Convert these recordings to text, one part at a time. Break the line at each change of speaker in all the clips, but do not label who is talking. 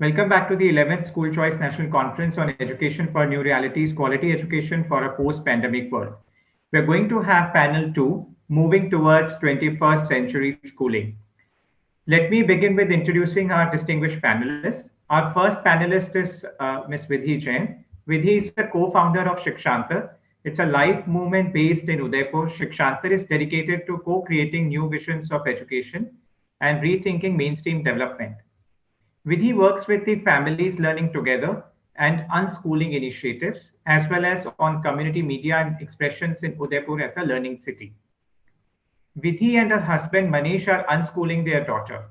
Welcome back to the 11th School Choice National Conference on Education for New Realities, Quality Education for a Post-Pandemic World. We're going to have panel 2, Moving Towards 21st Century Schooling. Let me begin with introducing our distinguished panelists. Our first panelist is Ms. Vidhi Jain. Vidhi is the co-founder of Shikshantar. It's a life movement based in Udaipur. Shikshantar is dedicated to co-creating new visions of education and rethinking mainstream development. Vidhi works with the Families Learning Together and Unschooling initiatives, as well as on community media and expressions in Udaipur as a learning city. Vidhi and her husband Manish are unschooling their daughter.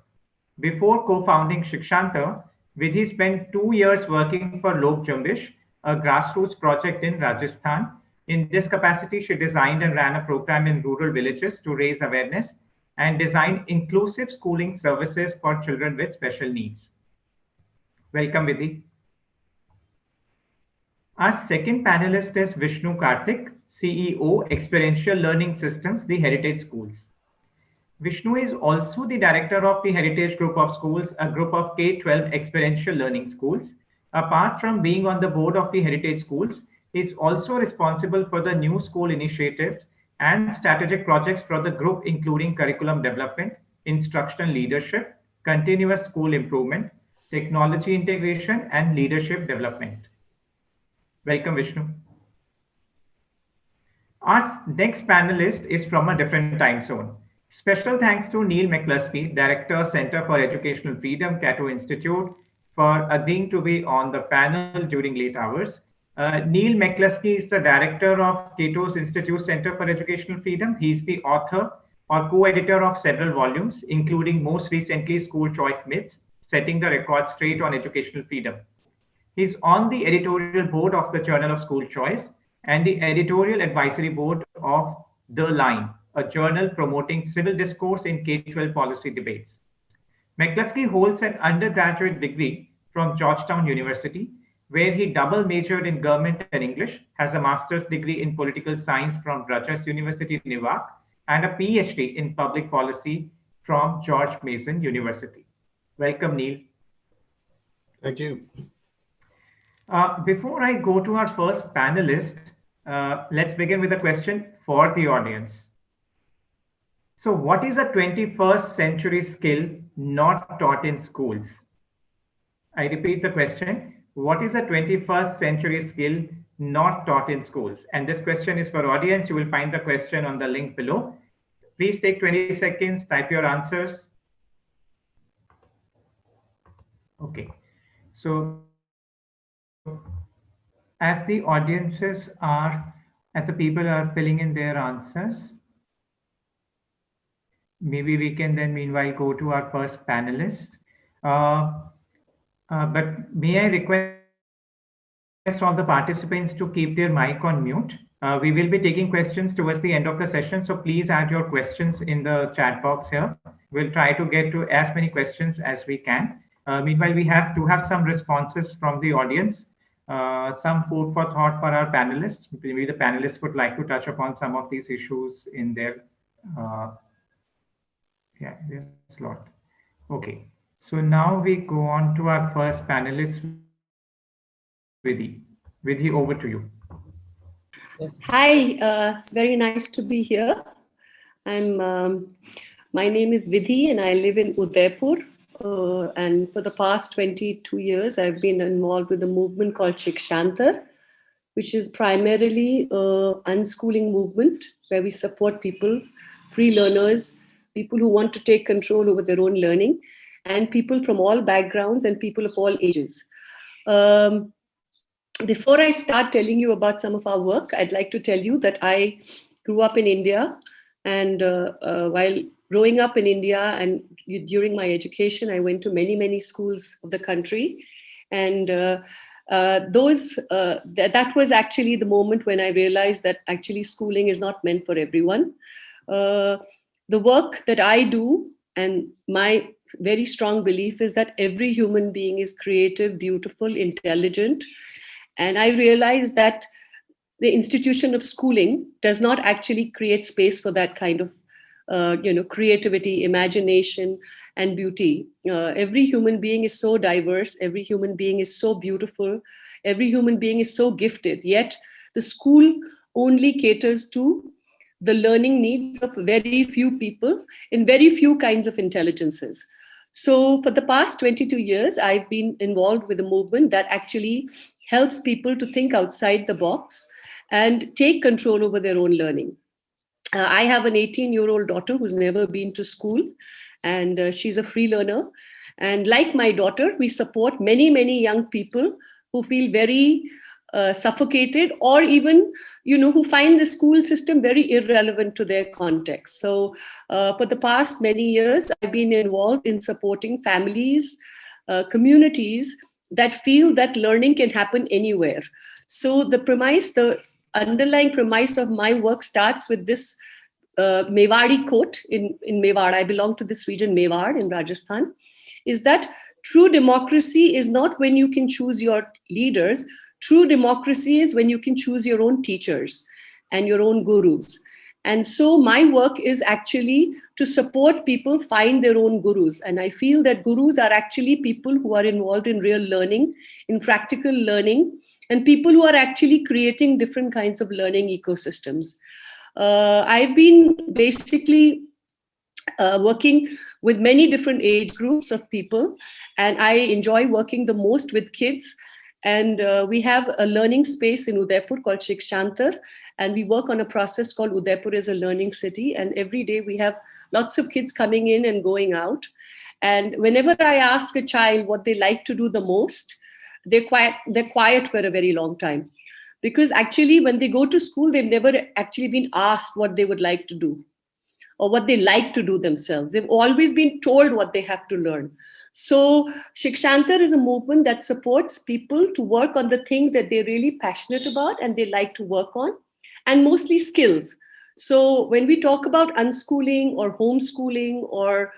Before co-founding Shikshantar, Vidhi spent 2 years working for Lok Jumbish, a grassroots project in Rajasthan. In this capacity, she designed and ran a program in rural villages to raise awareness and design inclusive schooling services for children with special needs. Welcome, Vidhi. Our second panelist is Vishnu Karthik, CEO, Experiential Learning Systems, the Heritage Schools. Vishnu is also the director of the Heritage Group of Schools, a group of K-12 experiential learning schools. Apart from being on the board of the Heritage Schools, he is also responsible for the new school initiatives and strategic projects for the group, including curriculum development, instructional leadership, continuous school improvement, technology integration, and leadership development. Welcome, Vishnu. Our next panelist is from a different time zone. Special thanks to Neil McCluskey, Director, Center for Educational Freedom, Cato Institute, for agreeing to be on the panel during late hours. Neil McCluskey is the Director of Cato's Institute Center for Educational Freedom. He's the author or co-editor of several volumes, including most recently School Choice Myths, Setting the Record Straight on Educational Freedom. He's on the editorial board of the Journal of School Choice and the editorial advisory board of The Line, a journal promoting civil discourse in K-12 policy debates. McCluskey holds an undergraduate degree from Georgetown University, where he double majored in government and English, has a master's degree in political science from Rutgers University, Newark, and a PhD in public policy from George Mason University. Welcome, Neil.
Thank you.
Before I go to our first panelist, let's begin with a question for the audience. So what is a 21st century skill not taught in schools? I repeat the question. What is a 21st century skill not taught in schools? And this question is for audience. You will find the question on the link below. Please take 20 seconds, type your answers. Okay. So as the people are filling in their answers, maybe we can then meanwhile go to our first panelist. But may I request all the participants to keep their mic on mute. We will be taking questions towards the end of the session, so please add your questions in the chat box here. We'll try to get to as many questions as we can. Meanwhile, we have to have some responses from the audience, some food for thought for our panelists. Maybe the panelists would like to touch upon some of these issues in their slot. Okay, so now we go on to our first panelist, Vidhi. Vidhi, over to you.
Yes. Hi, very nice to be here. My name is Vidhi and I live in Udaipur. And for the past 22 years, I've been involved with a movement called Shikshantar, which is primarily an unschooling movement where we support people, free learners, people who want to take control over their own learning, and people from all backgrounds and people of all ages. Before I start telling you about some of our work, I'd like to tell you that I grew up in India, and while growing up in India and during my education, I went to many schools of the country, and that was actually the moment when I realized that actually schooling is not meant for everyone. The work that I do, and my very strong belief is that every human being is creative, beautiful, intelligent. And I realized that the institution of schooling does not actually create space for that kind of creativity, imagination, and beauty. Every human being is so diverse. Every human being is so beautiful. Every human being is so gifted. Yet the school only caters to the learning needs of very few people in very few kinds of intelligences. So for the past 22 years, I've been involved with a movement that actually helps people to think outside the box and take control over their own learning. I have an 18-year-old daughter who's never been to school, and she's a free learner. And like my daughter, we support many, many young people who feel very suffocated, or even, who find the school system very irrelevant to their context. So for the past many years, I've been involved in supporting families, communities that feel that learning can happen anywhere. So the underlying premise of my work starts with this Mewari quote in Mewar. I belong to this region, Mewar in Rajasthan, is that true democracy is not when you can choose your leaders. True democracy is when you can choose your own teachers and your own gurus. And so my work is actually to support people find their own gurus. And I feel that gurus are actually people who are involved in real learning, in practical learning, and people who are actually creating different kinds of learning ecosystems. I've been basically working with many different age groups of people, and I enjoy working the most with kids. And we have a learning space in Udaipur called Shikshantar, and we work on a process called Udaipur as a learning city. And every day we have lots of kids coming in and going out. And whenever I ask a child what they like to do the most, they're quiet for a very long time. Because actually, when they go to school, they've never actually been asked what they would like to do or what they like to do themselves. They've always been told what they have to learn. So Shikshantar is a movement that supports people to work on the things that they're really passionate about and they like to work on, and mostly skills. So when we talk about unschooling or homeschooling or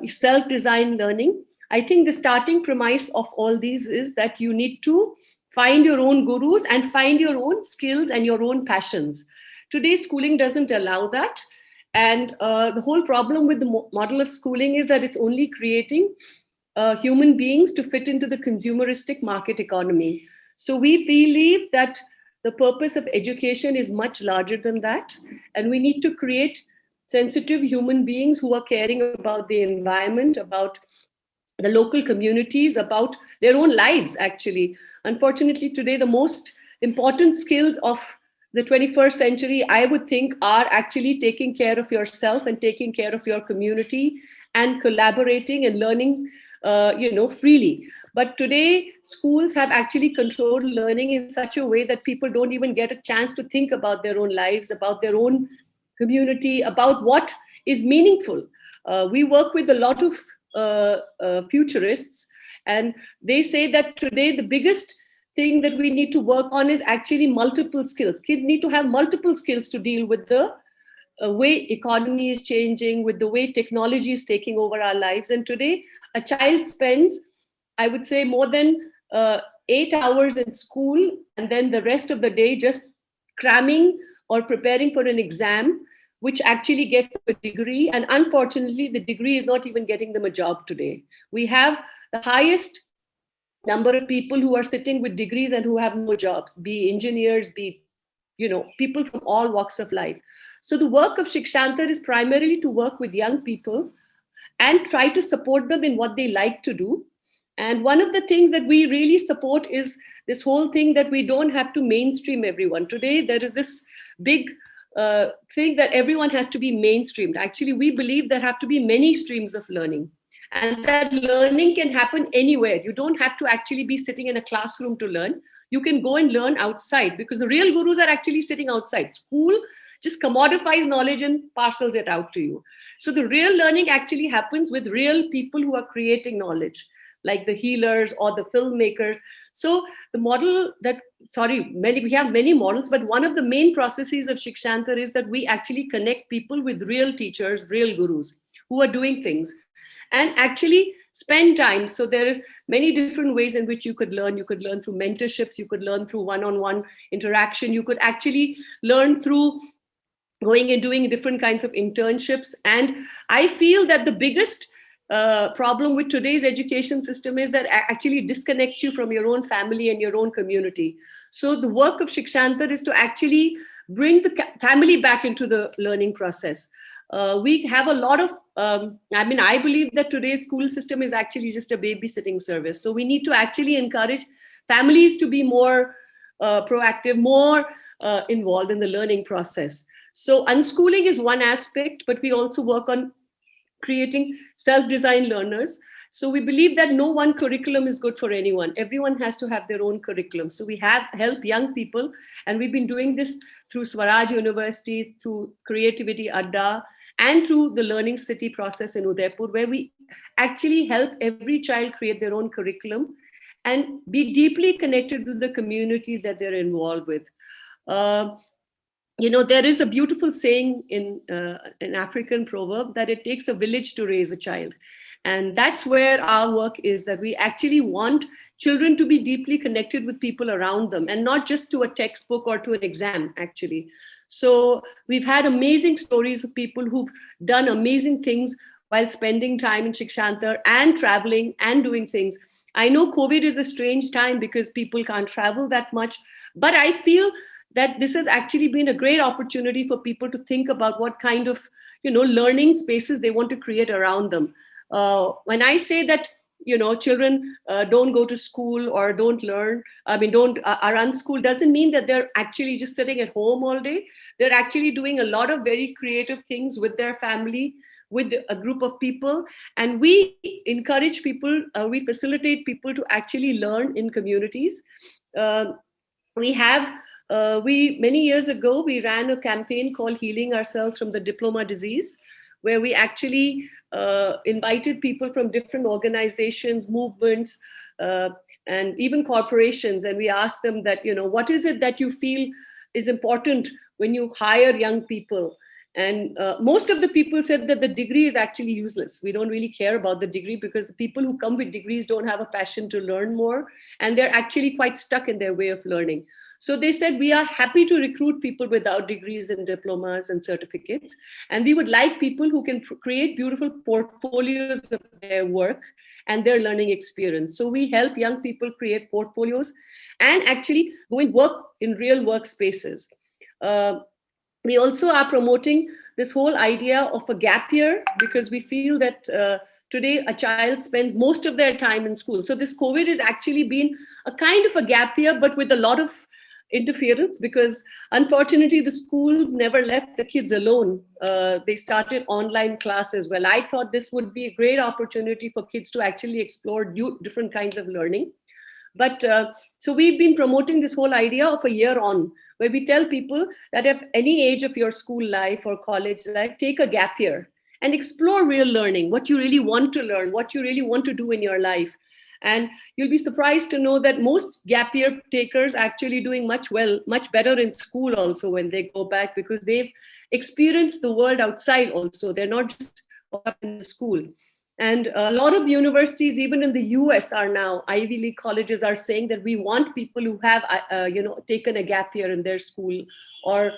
self-designed learning, I think the starting premise of all these is that you need to find your own gurus and find your own skills and your own passions. Today, schooling doesn't allow that. And the whole problem with the model of schooling is that it's only creating human beings to fit into the consumeristic market economy. So we believe that the purpose of education is much larger than that. And we need to create sensitive human beings who are caring about the environment, about the local communities, about their own lives, actually. Unfortunately, today, the most important skills of the 21st century, I would think, are actually taking care of yourself and taking care of your community and collaborating and learning, freely. But today, schools have actually controlled learning in such a way that people don't even get a chance to think about their own lives, about their own community, about what is meaningful. We work with a lot of futurists, and they say that today the biggest thing that we need to work on is actually multiple skills. Kids need to have multiple skills to deal with the way economy is changing, with the way technology is taking over our lives. And today, a child spends, I would say, more than 8 hours in school, and then the rest of the day just cramming or preparing for an exam, which actually gets a degree. And unfortunately, the degree is not even getting them a job today. We have the highest number of people who are sitting with degrees and who have no jobs, be engineers, be, people from all walks of life. So the work of Shikshantar is primarily to work with young people and try to support them in what they like to do. And one of the things that we really support is this whole thing that we don't have to mainstream everyone. Today, there is this big thing that everyone has to be mainstreamed. Actually, we believe there have to be many streams of learning, and that learning can happen anywhere. You don't have to actually be sitting in a classroom to learn. You can go and learn outside, because the real gurus are actually sitting outside. School just commodifies knowledge and parcels it out to you. So the real learning actually happens with real people who are creating knowledge, like the healers or the filmmakers. So the model we have many models, but one of the main processes of Shikshantar is that we actually connect people with real teachers, real gurus who are doing things, and actually spend time. So there is many different ways in which you could learn. You could learn through mentorships, you could learn through one-on-one interaction, you could actually learn through going and doing different kinds of internships. And I feel that the biggest problem with today's education system is that actually disconnects you from your own family and your own community. So the work of Shikshantar is to actually bring the family back into the learning process. We have a lot of, I believe that today's school system is actually just a babysitting service. So we need to actually encourage families to be more proactive, more involved in the learning process. So unschooling is one aspect, but we also work on creating self-designed learners. So we believe that no one curriculum is good for anyone. Everyone has to have their own curriculum. So we have help young people, and we've been doing this through Swaraj University, through Creativity Adda, and through the Learning City process in Udaipur, where we actually help every child create their own curriculum and be deeply connected with the community that they're involved with. There is a beautiful saying in an African proverb that it takes a village to raise a child. And that's where our work is, that we actually want children to be deeply connected with people around them and not just to a textbook or to an exam, actually. So we've had amazing stories of people who've done amazing things while spending time in Shikshantar and traveling and doing things. I know COVID is a strange time because people can't travel that much, but I feel that this has actually been a great opportunity for people to think about what kind of, learning spaces they want to create around them. When I say that, children don't go to school or don't learn, are unschooled, doesn't mean that they're actually just sitting at home all day. They're actually doing a lot of very creative things with their family, with a group of people. And we encourage people, we facilitate people to actually learn in communities. Many years ago, we ran a campaign called Healing Ourselves from the Diploma Disease, where we actually invited people from different organizations, movements, and even corporations. And we asked them that, what is it that you feel is important when you hire young people? And most of the people said that the degree is actually useless. We don't really care about the degree because the people who come with degrees don't have a passion to learn more. And they're actually quite stuck in their way of learning. So they said, we are happy to recruit people without degrees and diplomas and certificates. And we would like people who can create beautiful portfolios of their work and their learning experience. So we help young people create portfolios and actually go and work in real workspaces. We also are promoting this whole idea of a gap year because we feel that today a child spends most of their time in school. So this COVID has actually been a kind of a gap year, but with a lot of interference, because unfortunately the schools never left the kids alone. They started online classes. Well, I thought this would be a great opportunity for kids to actually explore different kinds of learning. But so we've been promoting this whole idea of a year on, where we tell people that at any age of your school life or college life, take a gap year and explore real learning, what you really want to learn, what you really want to do in your life. And you'll be surprised to know that most gap year takers actually doing much better in school also when they go back, because they've experienced the world outside also. They're not just up in school. And a lot of universities, even in the US, are now, Ivy League colleges are saying that we want people who have, taken a gap year in their school or,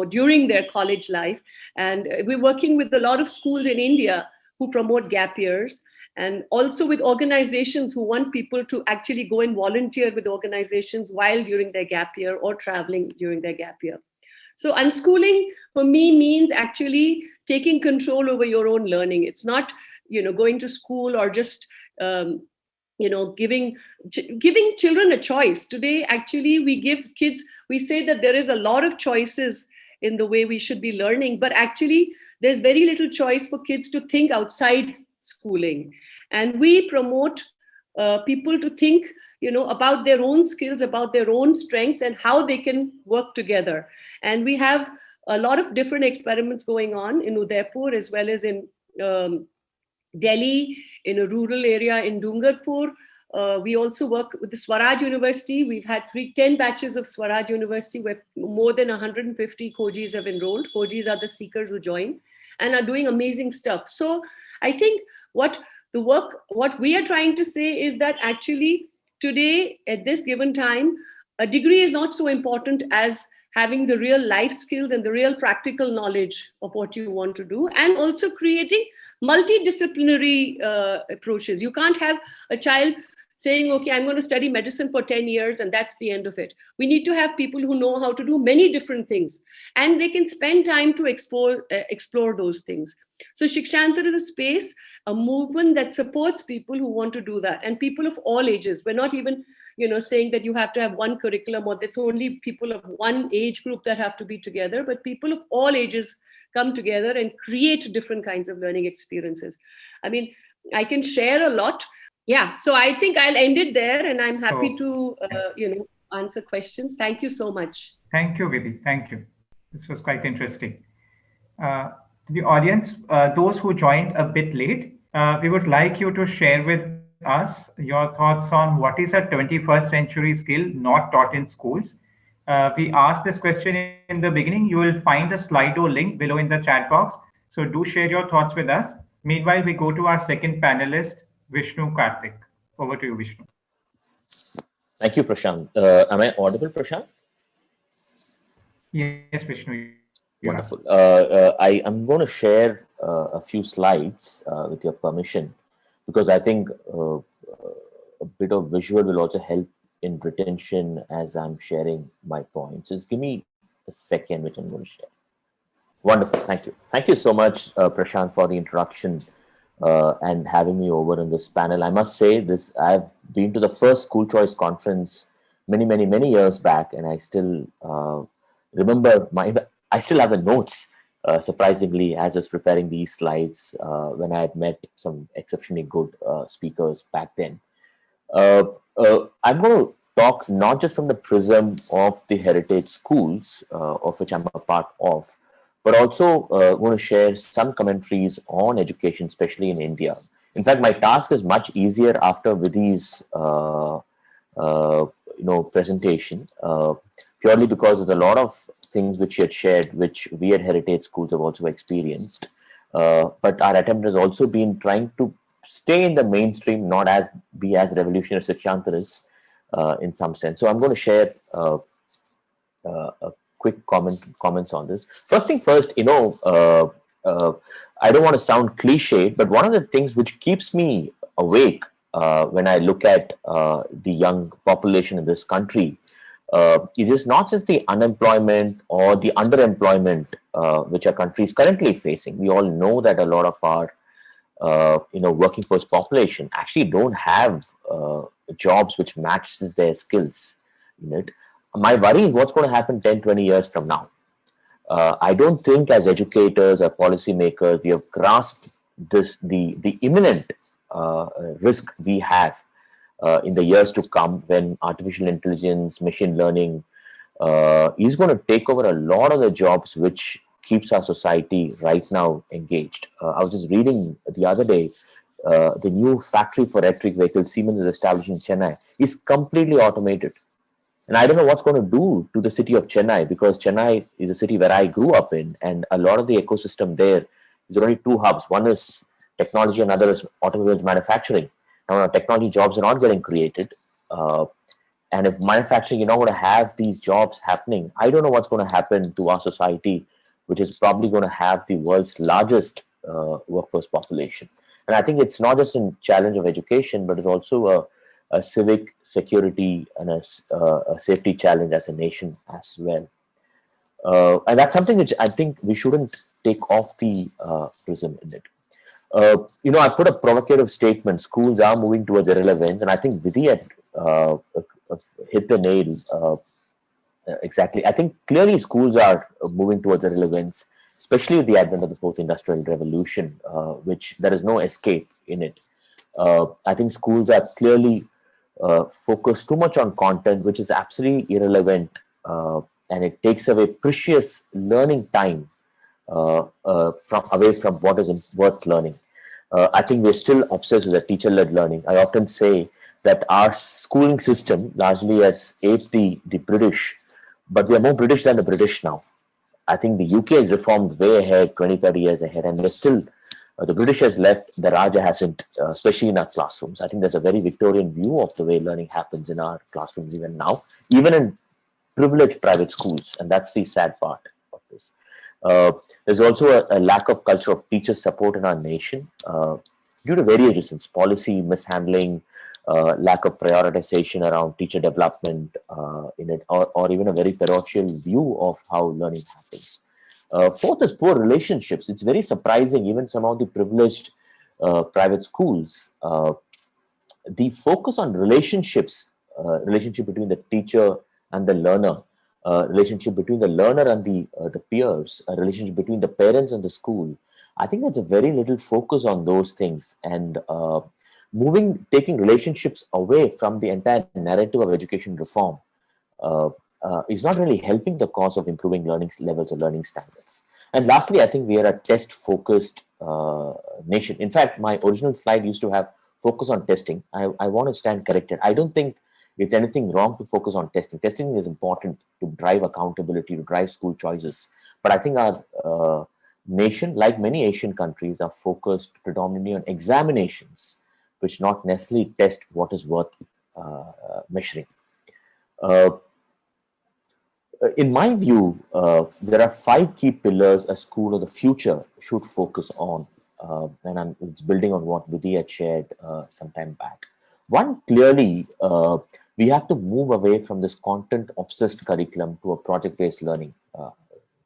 during their college life. And we're working with a lot of schools in India who promote gap years, and also with organizations who want people to actually go and volunteer with organizations while during their gap year or traveling during their gap year. So unschooling for me means actually taking control over your own learning. It's not, going to school or just, giving children a choice. Today, actually, we say that there is a lot of choices in the way we should be learning, but actually there's very little choice for kids to think outside schooling. And we promote people to think, about their own skills, about their own strengths and how they can work together. And we have a lot of different experiments going on in Udaipur as well as in Delhi, in a rural area in Dungarpur. We also work with the Swaraj University. We've had 10 batches of Swaraj University where more than 150 Khojis have enrolled. Khojis are the seekers who join and are doing amazing stuff. So I think what we are trying to say is that actually today, at this given time, a degree is not so important as having the real life skills and the real practical knowledge of what you want to do, and also creating multidisciplinary approaches. You can't have a child saying, okay, I'm going to study medicine for 10 years and that's the end of it. We need to have people who know how to do many different things, and they can spend time to explore those things. So Shikshantar is a space, a movement that supports people who want to do that, and people of all ages. We're not even saying that you have to have one curriculum or that's only people of one age group that have to be together, but people of all ages come together and create different kinds of learning experiences. I mean, I can share a lot. Yeah, so I think I'll end it there, and I'm happy to answer questions. Thank you so much.
Thank you, Vidhi. Thank you. This was quite interesting. To the audience, those who joined a bit late, we would like you to share with us your thoughts on what is a 21st century skill not taught in schools. We asked this question in the beginning. You will find the Slido link below in the chat box. So do share your thoughts with us. Meanwhile, we go to our second panelist, Vishnu Karthik. Over to you, Vishnu.
Thank you, Prashant. Am I audible, Prashant?
Yes, Vishnu.
Wonderful. I am going to share a few slides with your permission, because I think a bit of visual will also help in retention as I'm sharing my points. Just give me a second, which I'm going to share. Wonderful. Thank you. Thank you so much, Prashant, for the introduction and having me over in this panel. I must say this, I've been to the first school choice conference many years back, and I still remember I still have the notes, surprisingly, as I was preparing these slides when I had met some exceptionally good speakers back then. I'm going to talk not just from the prism of the heritage schools, of which I'm a part of, but also want to share some commentaries on education, especially in India. In fact, my task is much easier after Vidhi's presentation, purely because there's a lot of things which she had shared, which we at heritage schools have also experienced. But our attempt has also been trying to stay in the mainstream, not be as revolutionary as Shikshantar is, in some sense. So I'm going to share a quick comments on this. First thing first, I don't want to sound cliche, but one of the things which keeps me awake when I look at the young population in this country, it is not just the unemployment or the underemployment which our country is currently facing. We all know that a lot of our working force population actually don't have jobs which matches their skills in it. My worry is what's going to happen 10, 20 years from now. I don't think as educators or policymakers we have grasped the imminent risk we have in the years to come, when artificial intelligence, machine learning is going to take over a lot of the jobs which keeps our society right now engaged. I was just reading the other day, the new factory for electric vehicles Siemens is established in Chennai is completely automated. And I don't know what's going to do to the city of Chennai, because Chennai is a city where I grew up in, and a lot of the ecosystem there is only two hubs. One is technology, another is automobiles manufacturing. Now, technology jobs are not getting created. And if manufacturing, you're not going to have these jobs happening, I don't know what's going to happen to our society, which is probably going to have the world's largest workforce population. And I think it's not just a challenge of education, but it's also a civic security and a safety challenge as a nation as well. And that's something which I think we shouldn't take off the prism in it. I put a provocative statement: schools are moving towards irrelevance, and I think Vidhi had hit the nail exactly. I think clearly schools are moving towards irrelevance, especially with the advent of the fourth industrial revolution, which there is no escape in it. I think schools are clearly focused too much on content, which is absolutely irrelevant, and it takes away precious learning time away from what is worth learning. I think we're still obsessed with the teacher-led learning. I often say that our schooling system largely has aped the British, but we are more British than the British now. I think the UK has reformed way ahead, 20, 30 years ahead, and we're still, the British has left, the Raja hasn't, especially in our classrooms. I think there's a very Victorian view of the way learning happens in our classrooms even now, even in privileged private schools, and that's the sad part of this. There's also a lack of culture of teacher support in our nation due to various reasons: policy mishandling, lack of prioritization around teacher development in it, or even a very parochial view of how learning happens. Fourth is poor relationships. It's very surprising, even some of the privileged private schools, the focus on relationships, relationship between the teacher and the learner, relationship between the learner and the peers, a relationship between the parents and the school. I think there's a very little focus on those things, and taking relationships away from the entire narrative of education reform is not really helping the cause of improving learning levels or learning standards. And lastly, I think we are a test-focused nation. In fact, my original slide used to have focus on testing. I want to stand corrected. I don't think it's anything wrong to focus on testing. Testing is important to drive accountability, to drive school choices. But I think our nation, like many Asian countries, are focused predominantly on examinations, which not necessarily test what is worth measuring. In my view, there are 5 key pillars a school of the future should focus on. And it's building on what Vidhi had shared some time back. One, clearly, we have to move away from this content-obsessed curriculum to a project-based learning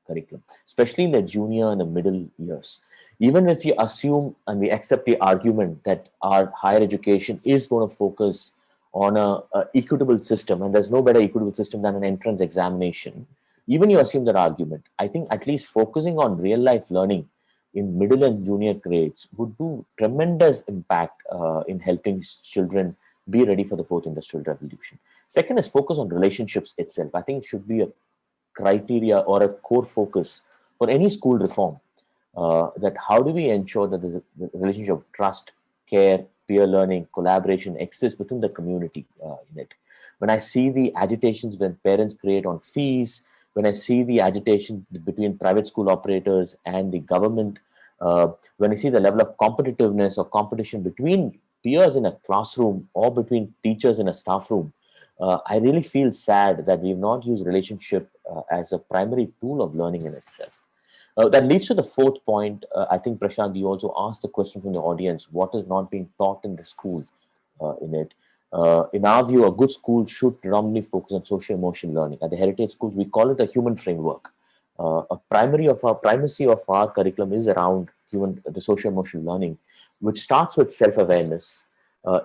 curriculum, especially in the junior and the middle years. Even if you assume and we accept the argument that our higher education is going to focus on a equitable system, and there's no better equitable system than an entrance examination, even you assume that argument, I think at least focusing on real-life learning in middle and junior grades would do tremendous impact in helping children be ready for the 4th industrial revolution. Second is focus on relationships itself. I think it should be a criteria or a core focus for any school reform, that how do we ensure that the relationship of trust, care, peer learning, collaboration exists within the community in it. When I see the agitations when parents create on fees, when I see the agitation between private school operators and the government, when I see the level of competitiveness or competition between peers in a classroom or between teachers in a staff room, I really feel sad that we've not used relationship as a primary tool of learning in itself. That leads to the 4th point. I think, Prashant, you also asked the question from the audience, what is not being taught in the school in it? In our view, a good school should predominantly focus on social emotional learning. At the heritage schools, we call it the human framework. A primacy of our curriculum is around the social emotional learning, which starts with self-awareness.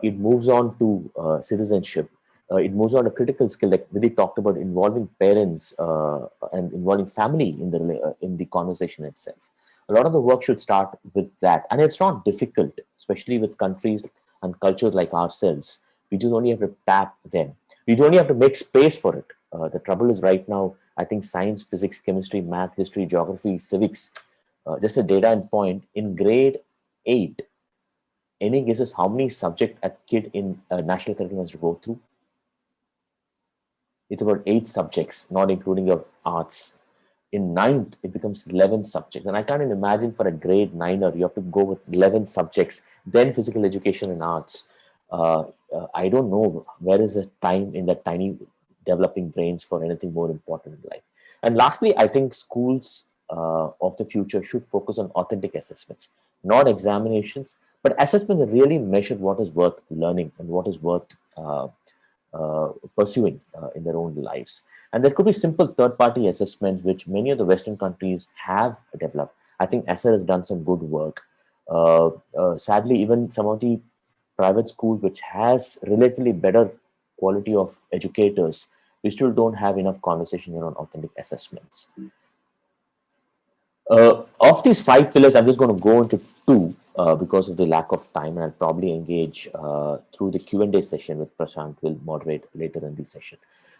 It moves on to citizenship. It moves on to critical skill, like Vidhi talked about, involving parents and involving family in the conversation itself. A lot of the work should start with that, and it's not difficult, especially with countries and cultures like ourselves. We just only have to tap them. We only have to make space for it. The trouble is right now, I think science, physics, chemistry, math, history, geography, civics, just a data and point, in grade 8, any guesses how many subjects a kid in national curriculum has to go through? It's about 8 subjects, not including your arts. In 9th, it becomes 11 subjects. And I can't even imagine for a grade 9er, you have to go with 11 subjects, then physical education and arts. I don't know where is the time in that tiny developing brains for anything more important in life. And lastly, I think schools of the future should focus on authentic assessments, not examinations, but assessments that really measure what is worth learning and what is worth pursuing in their own lives. And there could be simple third-party assessments, which many of the Western countries have developed. I think ESSER has done some good work. Sadly, even some of the private schools, which has relatively better quality of educators, we still don't have enough conversation around authentic assessments. Of these 5 pillars, I'm just going to go into 2 because of the lack of time, and I'll probably engage through the Q&A session with Prashant, will moderate later in the session.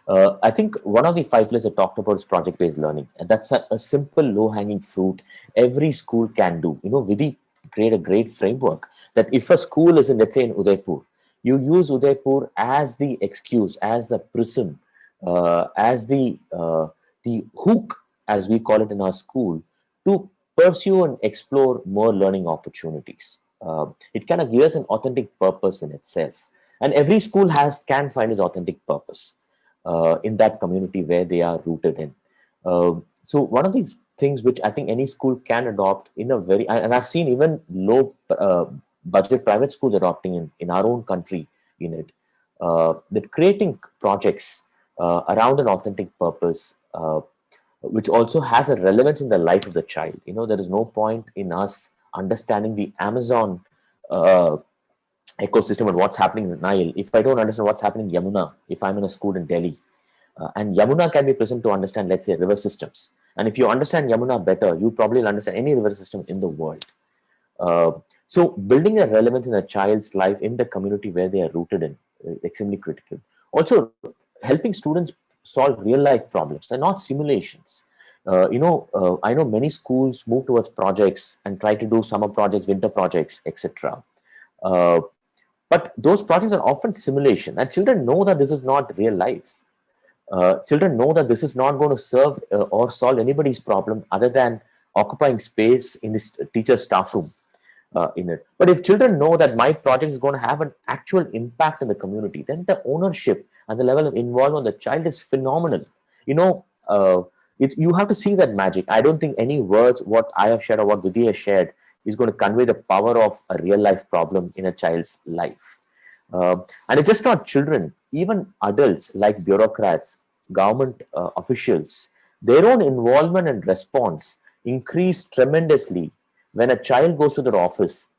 I think one of the 5 pillars I talked about is project-based learning, and that's a simple, low-hanging fruit every school can do. Vidhi create a great framework that if a school is in, let's say, in Udaipur, you use Udaipur as the excuse, as the prism, as the hook, as we call it in our school, to pursue and explore more learning opportunities. It kind of gives an authentic purpose in itself. And every school can find its authentic purpose. in that community where they are rooted in. So one of these things which I think any school can adopt in a very, and I've seen even low budget private schools adopting in our own country in it, that creating projects around an authentic purpose, which also has a relevance in the life of the child. There is no point in us understanding the Amazon ecosystem and what's happening in the Nile if I don't understand what's happening in Yamuna, if I'm in a school in Delhi. And Yamuna can be present to understand, let's say, river systems. And if you understand Yamuna better, you probably will understand any river system in the world. So building a relevance in a child's life in the community where they are rooted in is extremely critical. Also, helping students solve real life problems. They're not simulations. I know many schools move towards projects and try to do summer projects, winter projects, etc. But those projects are often simulation, and children know that this is not real life. Children know that this is not going to serve or solve anybody's problem other than occupying space in this teacher's staff room in it. But if children know that my project is going to have an actual impact in the community, then the ownership and the level of involvement of the child is phenomenal. You have to see that magic. I don't think any words, what I have shared or what Vidhi has shared, is going to convey the power of a real life problem in a child's life. And it's just not children, even adults like bureaucrats, government officials, their own involvement and response increase tremendously when a child goes to their office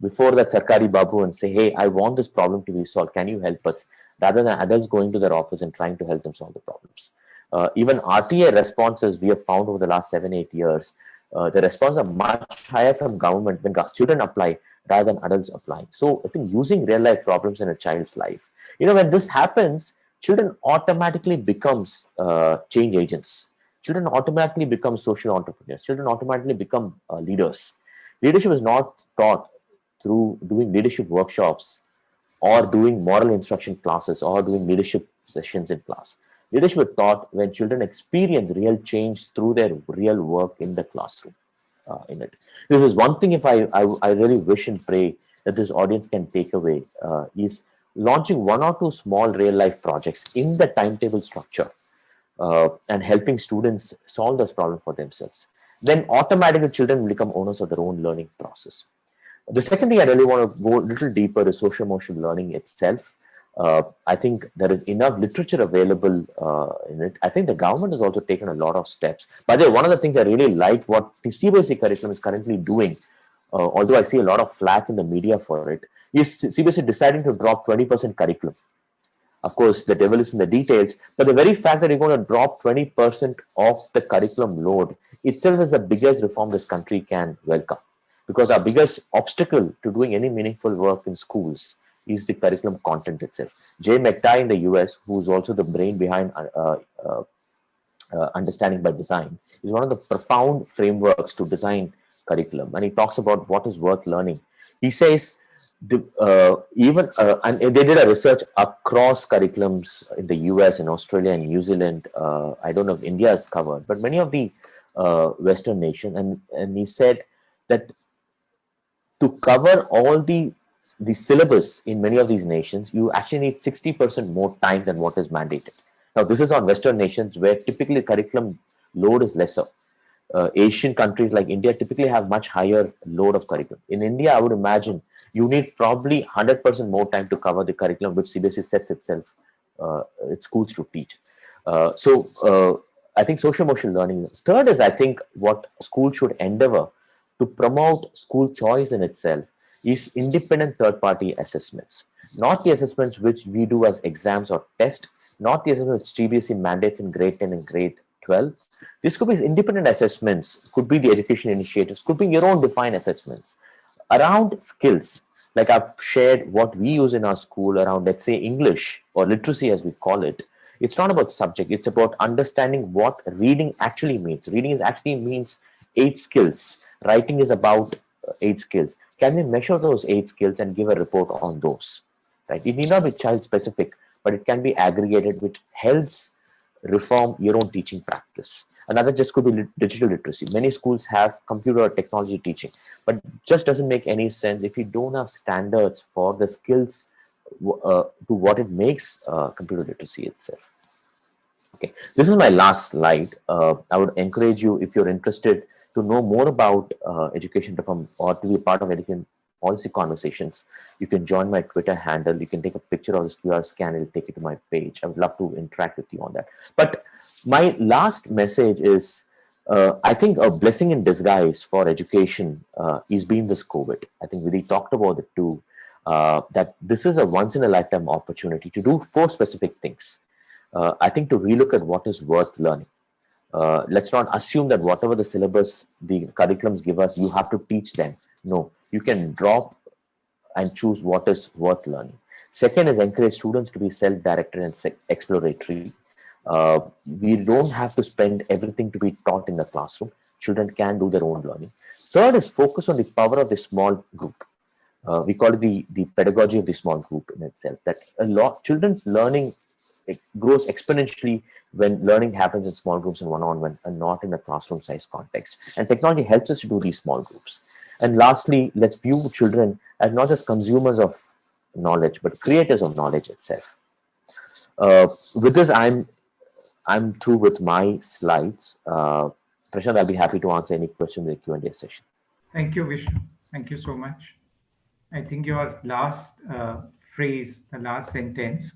before that Sarkari Babu and say, hey, I want this problem to be solved. Can you help us? Rather than adults going to their office and trying to help them solve the problems. Even RTA responses we have found over the last 7-8 years, the responses are much higher from government when children apply rather than adults applying. So I think using real life problems in a child's life, when this happens, children automatically becomes change agents. Children automatically become social entrepreneurs. Children automatically become leaders. Leadership is not taught through doing leadership workshops or doing moral instruction classes or doing leadership sessions in class. Leadership is taught when children experience real change through their real work in the classroom. In it, this is one thing. If I really wish and pray that this audience can take away is launching 1 or 2 small real life projects in the timetable structure and helping students solve this problem for themselves. Then automatically children will become owners of their own learning process. The second thing I really want to go a little deeper is social emotional learning itself. I think there is enough literature available in it. I think the government has also taken a lot of steps. By the way, one of the things I really like what the CBSE curriculum is currently doing, although I see a lot of flack in the media for it, is CBSE deciding to drop 20% curriculum. Of course, the devil is in the details, but the very fact that you're going to drop 20% of the curriculum load itself is the biggest reform this country can welcome. Because our biggest obstacle to doing any meaningful work in schools is the curriculum content itself. Jay McTighe in the US, who's also the brain behind Understanding by Design, is one of the profound frameworks to design curriculum. And he talks about what is worth learning. He says, and they did a research across curriculums in the US and Australia and New Zealand. I don't know if India is covered, but many of the Western nations. And he said that to cover all the syllabus in many of these nations, you actually need 60% more time than what is mandated. Now, this is on Western nations where typically curriculum load is lesser. Asian countries like India typically have much higher load of curriculum. In India, I would imagine you need probably 100% more time to cover the curriculum which CBSE sets itself, its schools to teach. So I think social emotional learning. Third is, I think, what schools should endeavor to promote school choice in itself is independent third-party assessments. Not the assessments which we do as exams or tests, not the assessments which CBSE mandates in grade 10 and grade 12. This could be independent assessments, could be the education initiatives, could be your own defined assessments around skills. Like I've shared what we use in our school around, let's say, English or literacy as we call it. It's not about subject, it's about understanding what reading actually means. Reading actually means 8 skills. Writing is about 8 skills. Can we measure those 8 skills and give a report on those? Right? It need not be child specific, but it can be aggregated, which helps reform your own teaching practice. Another just could be digital literacy. Many schools have computer or technology teaching, but just doesn't make any sense if you don't have standards for the skills to what it makes computer literacy itself. Okay, this is my last slide. I would encourage you, if you're interested to know more about education reform or to be a part of education policy conversations, you can join my Twitter handle. You can take a picture of this QR scan, it'll take you to my page. I would love to interact with you on that. But my last message is, I think a blessing in disguise for education is being this COVID. I think Vidhi talked about it too, that this is a once in a lifetime opportunity to do 4 specific things. I think to relook at what is worth learning. Let's not assume that whatever the syllabus, the curriculums give us, you have to teach them. No, you can drop and choose what is worth learning. Second is encourage students to be self-directed and exploratory. We don't have to spend everything to be taught in the classroom. Children can do their own learning. Third is focus on the power of the small group. We call it the pedagogy of the small group in itself. That a lot children's learning, it grows exponentially when learning happens in small groups and one-on-one and not in a classroom size context. And technology helps us to do these small groups. And lastly, let's view children as not just consumers of knowledge, but creators of knowledge itself. With this, I'm through with my slides. Prashant, I'll be happy to answer any questions in the Q&A session.
Thank you, Vishnu. Thank you so much. I think your last phrase, the last sentence,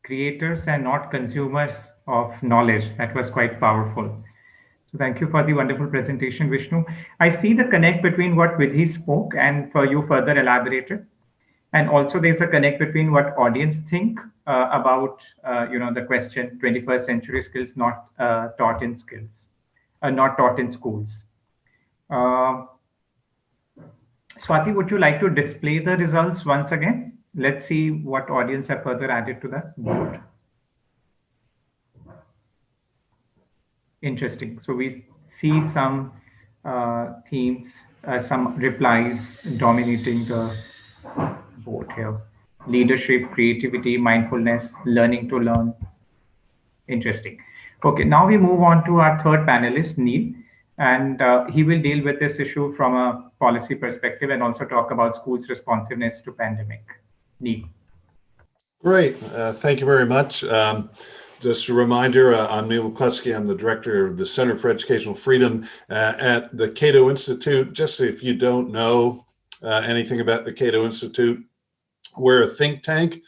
creators and not consumers of knowledge, that was quite powerful. So thank you for the wonderful presentation, Vishnu. I see the connect between what Vidhi spoke and for you further elaborated. And also there's a connect between what audience think about the question 21st century skills not taught in schools. Swati, would you like to display the results once again? Let's see what audience have further added to the board. Interesting. So we see some themes, some replies dominating the board here. Leadership, creativity, mindfulness, learning to learn. Interesting. Okay, now we move on to our third panelist, Neil, and he will deal with this issue from a policy perspective and also talk about schools' responsiveness to pandemic. Neil.
Great. Thank you very much. Just a reminder, I'm Neil McCluskey. I'm the director of the Center for Educational Freedom at the Cato Institute. Just if you don't know anything about the Cato Institute, we're a think tank,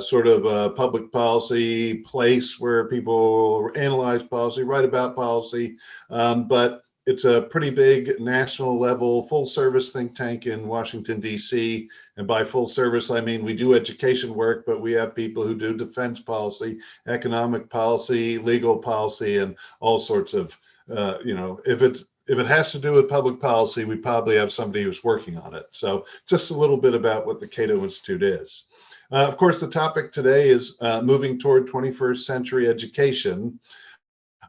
sort of a public policy place where people analyze policy, write about policy, but it's a pretty big national level, full service think tank in Washington, D.C. And by full service, I mean we do education work, but we have people who do defense policy, economic policy, legal policy, and all sorts of, if it has to do with public policy, we probably have somebody who's working on it. So just a little bit about what the Cato Institute is. Of course, the topic today is moving toward 21st century education.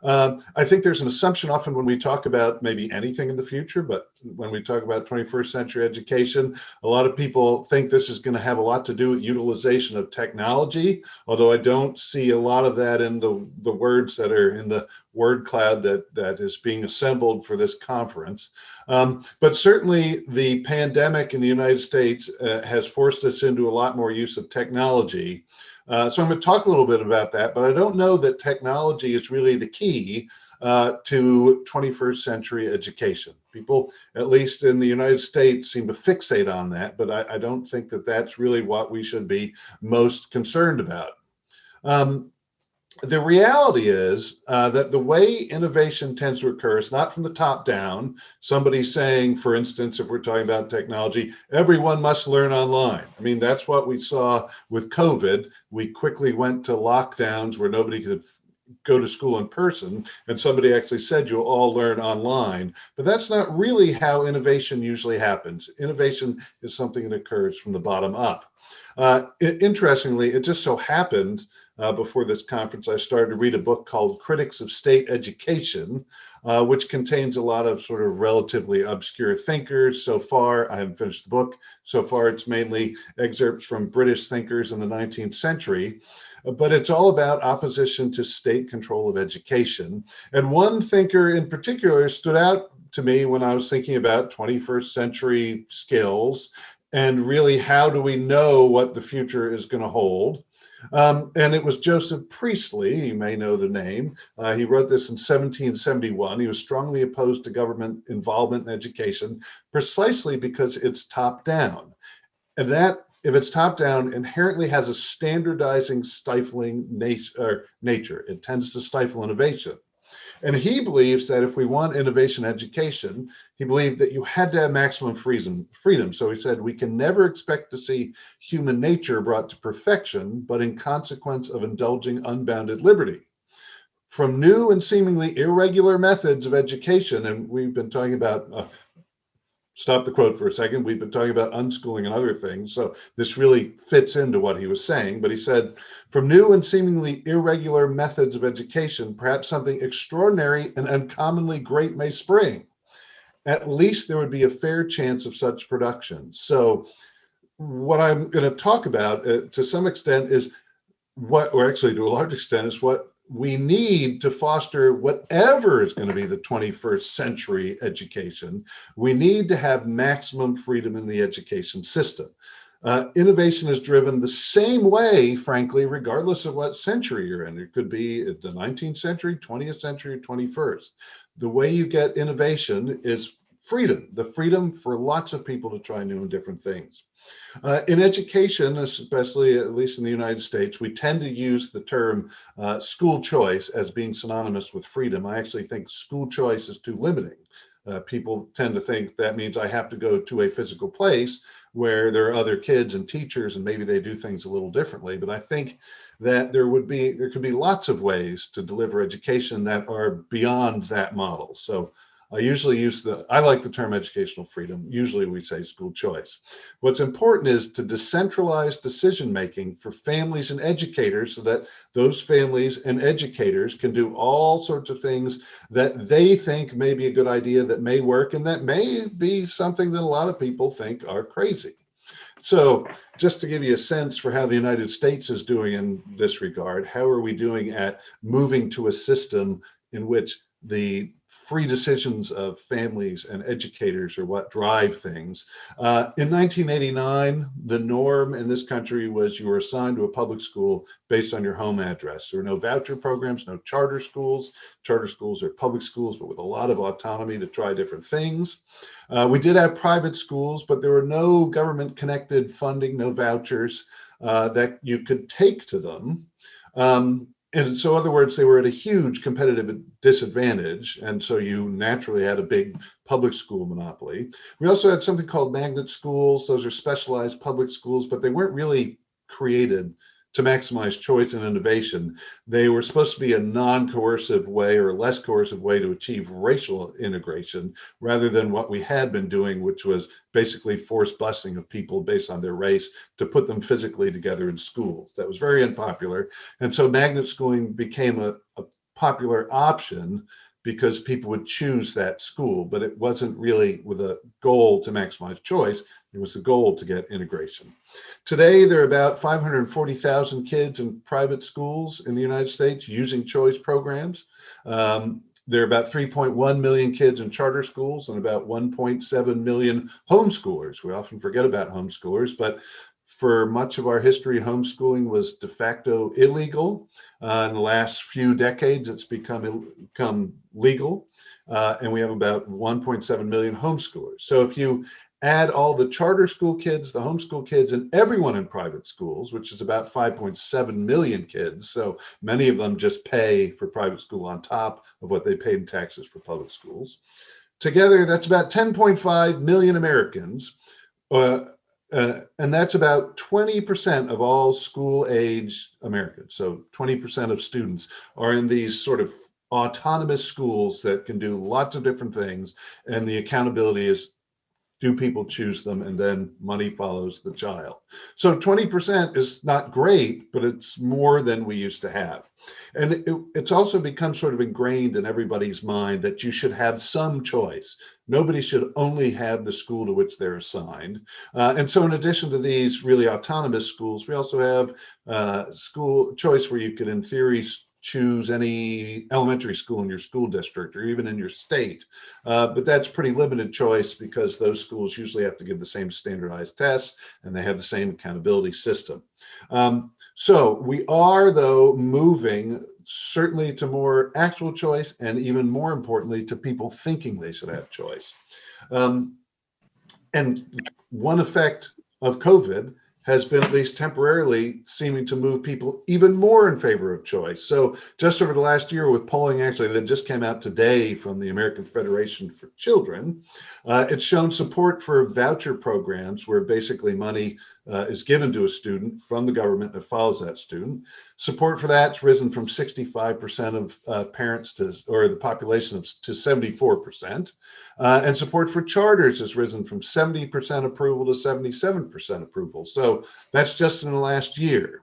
I think there's an assumption often when we talk about maybe anything in the future, but when we talk about 21st century education, a lot of people think this is going to have a lot to do with utilization of technology, although I don't see a lot of that in the words that are in the word cloud that is being assembled for this conference. But certainly the pandemic in the United States has forced us into a lot more use of technology. So I'm going to talk a little bit about that, but I don't know that technology is really the key to 21st century education. People, at least in the United States, seem to fixate on that, but I don't think that that's really what we should be most concerned about. The reality is that the way innovation tends to occur is not from the top down. Somebody saying, for instance, if we're talking about technology, everyone must learn online. I mean, that's what we saw with COVID. We quickly went to lockdowns where nobody could go to school in person, and somebody actually said you'll all learn online. But that's not really how innovation usually happens. Innovation is something that occurs from the bottom up. Interestingly, it just so happened before this conference, I started to read a book called Critics of State Education, which contains a lot of sort of relatively obscure thinkers. So far, I haven't finished the book. So far, it's mainly excerpts from British thinkers in the 19th century, but it's all about opposition to state control of education. And one thinker in particular stood out to me when I was thinking about 21st century skills and really how do we know what the future is going to hold. And it was Joseph Priestley, you may know the name. He wrote this in 1771. He was strongly opposed to government involvement in education precisely because it's top down. And that, if it's top down, inherently has a standardizing, stifling nature. It tends to stifle innovation. And he believes that if we want innovation education, he believed that you had to have maximum freedom. So he said, we can never expect to see human nature brought to perfection, but in consequence of indulging unbounded liberty. From new and seemingly irregular methods of education, and we've been talking about stop the quote for a second. We've been talking about unschooling and other things, so this really fits into what he was saying. But he said, from new and seemingly irregular methods of education, perhaps something extraordinary and uncommonly great may spring. At least there would be a fair chance of such production. So what I'm going to talk about to some extent is what, or actually to a large extent, is what we need to foster whatever is going to be the 21st century education. We need to have maximum freedom in the education system. Innovation is driven the same way, frankly, regardless of what century you're in. It could be the 19th century, 20th century, 21st. The way you get innovation is freedom, the freedom for lots of people to try new and different things. In education, especially at least in the United States, we tend to use the term school choice as being synonymous with freedom. I actually think school choice is too limiting. People tend to think that means I have to go to a physical place where there are other kids and teachers and maybe they do things a little differently. But I think that there could be lots of ways to deliver education that are beyond that model. So I usually I like the term educational freedom. Usually we say school choice. What's important is to decentralize decision-making for families and educators so that those families and educators can do all sorts of things that they think may be a good idea, that may work, and that may be something that a lot of people think are crazy. So just to give you a sense for how the United States is doing in this regard, how are we doing at moving to a system in which the free decisions of families and educators are what drive things. In 1989, the norm in this country was you were assigned to a public school based on your home address. There were no voucher programs, no charter schools. Charter schools are public schools, but with a lot of autonomy to try different things. We did have private schools, but there were no government connected funding, no vouchers that you could take to them. And so, in other words, they were at a huge competitive disadvantage. And so you naturally had a big public school monopoly. We also had something called magnet schools. Those are specialized public schools, but they weren't really created to maximize choice and innovation. They were supposed to be a non-coercive way or a less coercive way to achieve racial integration rather than what we had been doing, which was basically forced busing of people based on their race to put them physically together in schools. That was very unpopular. And so magnet schooling became a popular option because people would choose that school, but it wasn't really with a goal to maximize choice. It was the goal to get integration. Today, there are about 540,000 kids in private schools in the United States using choice programs. There are about 3.1 million kids in charter schools and about 1.7 million homeschoolers. We often forget about homeschoolers, but for much of our history, homeschooling was de facto illegal. In the last few decades, it's become legal, and we have about 1.7 million homeschoolers. So if you add all the charter school kids, the homeschool kids, and everyone in private schools, which is about 5.7 million kids, so many of them just pay for private school on top of what they paid in taxes for public schools. Together, that's about 10.5 million Americans. And that's about 20% of all school-age Americans. So 20% of students are in these sort of autonomous schools that can do lots of different things. And the accountability is, do people choose them? And then money follows the child. So 20% is not great, but it's more than we used to have. And it's also become sort of ingrained in everybody's mind that you should have some choice. Nobody should only have the school to which they're assigned. And so in addition to these really autonomous schools, we also have school choice where you could, in theory, choose any elementary school in your school district or even in your state. But that's pretty limited choice because those schools usually have to give the same standardized tests and they have the same accountability system. So we are, though, moving certainly to more actual choice and even more importantly to people thinking they should have choice. And one effect of COVID has been, at least temporarily, seeming to move people even more in favor of choice. So just over the last year, with polling actually that just came out today from the American Federation for Children, it's shown support for voucher programs where basically money is given to a student from the government that follows that student. Support for that's risen from 65% of parents to, or the population to 74%. And support for charters has risen from 70% approval to 77% approval. So that's just in the last year.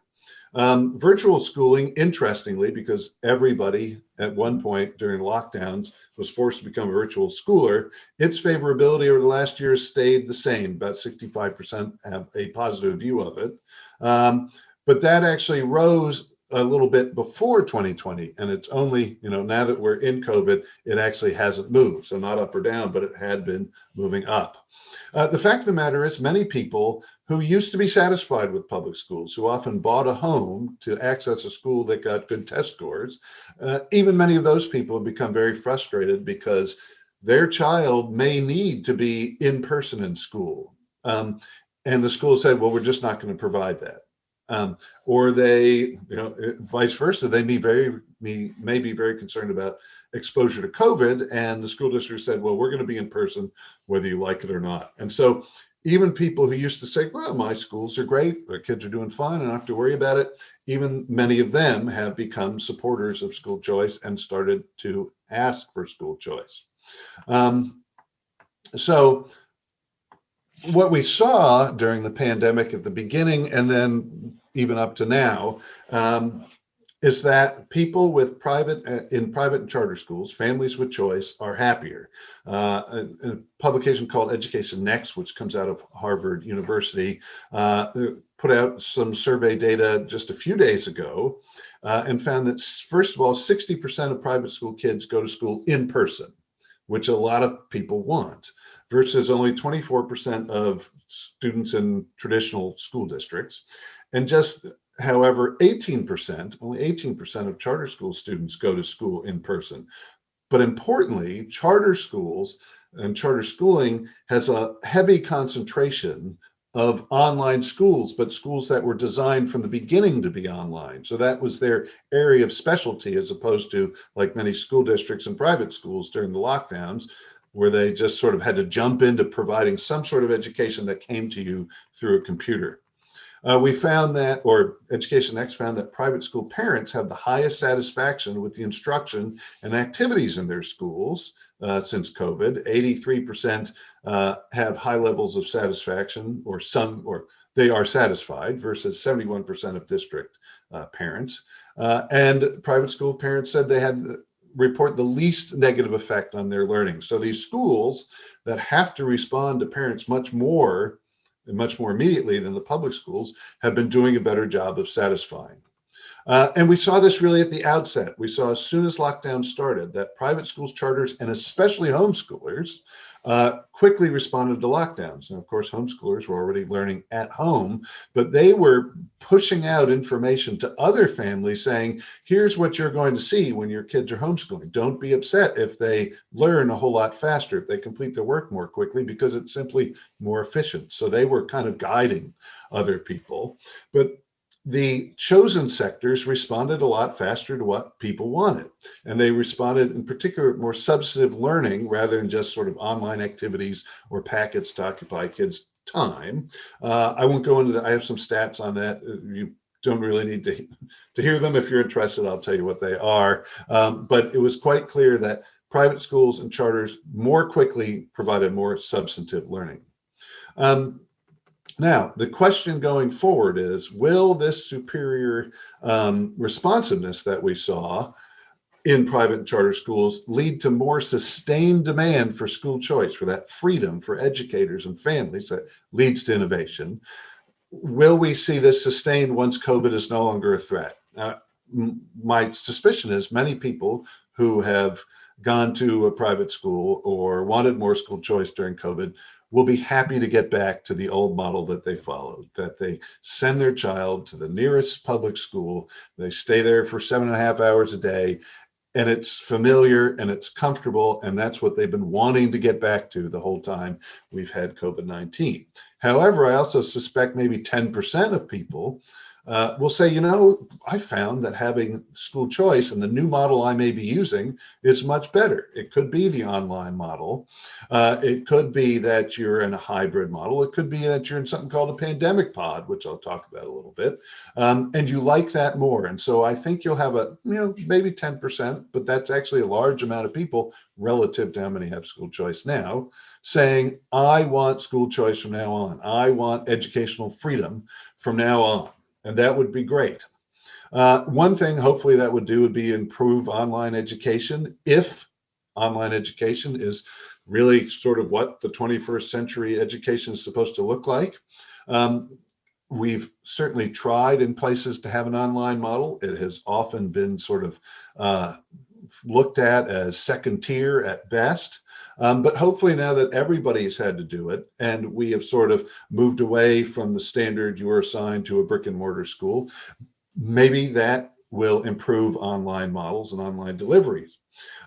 Virtual schooling, interestingly, because everybody at one point during lockdowns was forced to become a virtual schooler, its favorability over the last year stayed the same. About 65% have a positive view of it. But that actually rose a little bit before 2020, and it's only, now that we're in COVID, it actually hasn't moved. So not up or down, but it had been moving up. The fact of the matter is, many people who used to be satisfied with public schools, who often bought a home to access a school that got good test scores, even many of those people have become very frustrated because their child may need to be in person in school. And the school said, well, we're just not going to provide that. Or they, vice versa, they may be very concerned about exposure to COVID, and the school district said, well, we're going to be in person whether you like it or not. And so even people who used to say, well, my schools are great, their kids are doing fine, I don't have to worry about it, even many of them have become supporters of school choice and started to ask for school choice. So what we saw during the pandemic at the beginning and then even up to now is that people with private and charter schools, families with choice, are happier. A publication called Education Next, which comes out of Harvard University, put out some survey data just a few days ago and found that, first of all, 60% of private school kids go to school in person, which a lot of people want, versus only 24% of students in traditional school districts. And just, however, only 18% of charter school students go to school in person. But importantly, charter schools and charter schooling has a heavy concentration of online schools, but schools that were designed from the beginning to be online. So that was their area of specialty, as opposed to like many school districts and private schools during the lockdowns, where they just sort of had to jump into providing some sort of education that came to you through a computer. We found that, or Education Next found that private school parents have the highest satisfaction with the instruction and activities in their schools since COVID. 83% have high levels of satisfaction, or they are satisfied, versus 71% of district parents. And private school parents said they had report the least negative effect on their learning. So these schools that have to respond to parents much more immediately than the public schools have been doing a better job of satisfying. And we saw this really at the outset. We saw as soon as lockdown started that private schools, charters, and especially homeschoolers quickly responded to lockdowns. And of course, homeschoolers were already learning at home, but they were pushing out information to other families saying, here's what you're going to see when your kids are homeschooling. Don't be upset if they learn a whole lot faster, if they complete their work more quickly, because it's simply more efficient. So they were kind of guiding other people. But the chosen sectors responded a lot faster to what people wanted. And they responded in particular more substantive learning rather than just sort of online activities or packets to occupy kids' time. I won't go into that. I have some stats on that. You don't really need to hear them. If you're interested, I'll tell you what they are. But it was quite clear that private schools and charters more quickly provided more substantive learning. Now, the question going forward is, will this superior responsiveness that we saw in private and charter schools lead to more sustained demand for school choice, for that freedom for educators and families that leads to innovation? Will we see this sustained once COVID is no longer a threat? my suspicion is many people who have gone to a private school or wanted more school choice during COVID will be happy to get back to the old model that they followed, that they send their child to the nearest public school, they stay there for 7.5 hours a day, and it's familiar and it's comfortable, and that's what they've been wanting to get back to the whole time we've had COVID-19. However, I also suspect maybe 10% of people will say, you know, I found that having school choice and the new model I may be using is much better. It could be the online model. It could be that you're in a hybrid model. It could be that you're in something called a pandemic pod, which I'll talk about a little bit. And you like that more. And so I think you'll have a, you know, maybe 10%, but that's actually a large amount of people relative to how many have school choice now, saying, I want school choice from now on. I want educational freedom from now on. And that would be great. One thing hopefully that would do would be improve online education. If online education is really sort of what the 21st century education is supposed to look like. We've certainly tried in places to have an online model. It has often been sort of looked at as second tier at best. But hopefully now that everybody's had to do it and we have sort of moved away from the standard you were assigned to a brick and mortar school, maybe that will improve online models and online deliveries.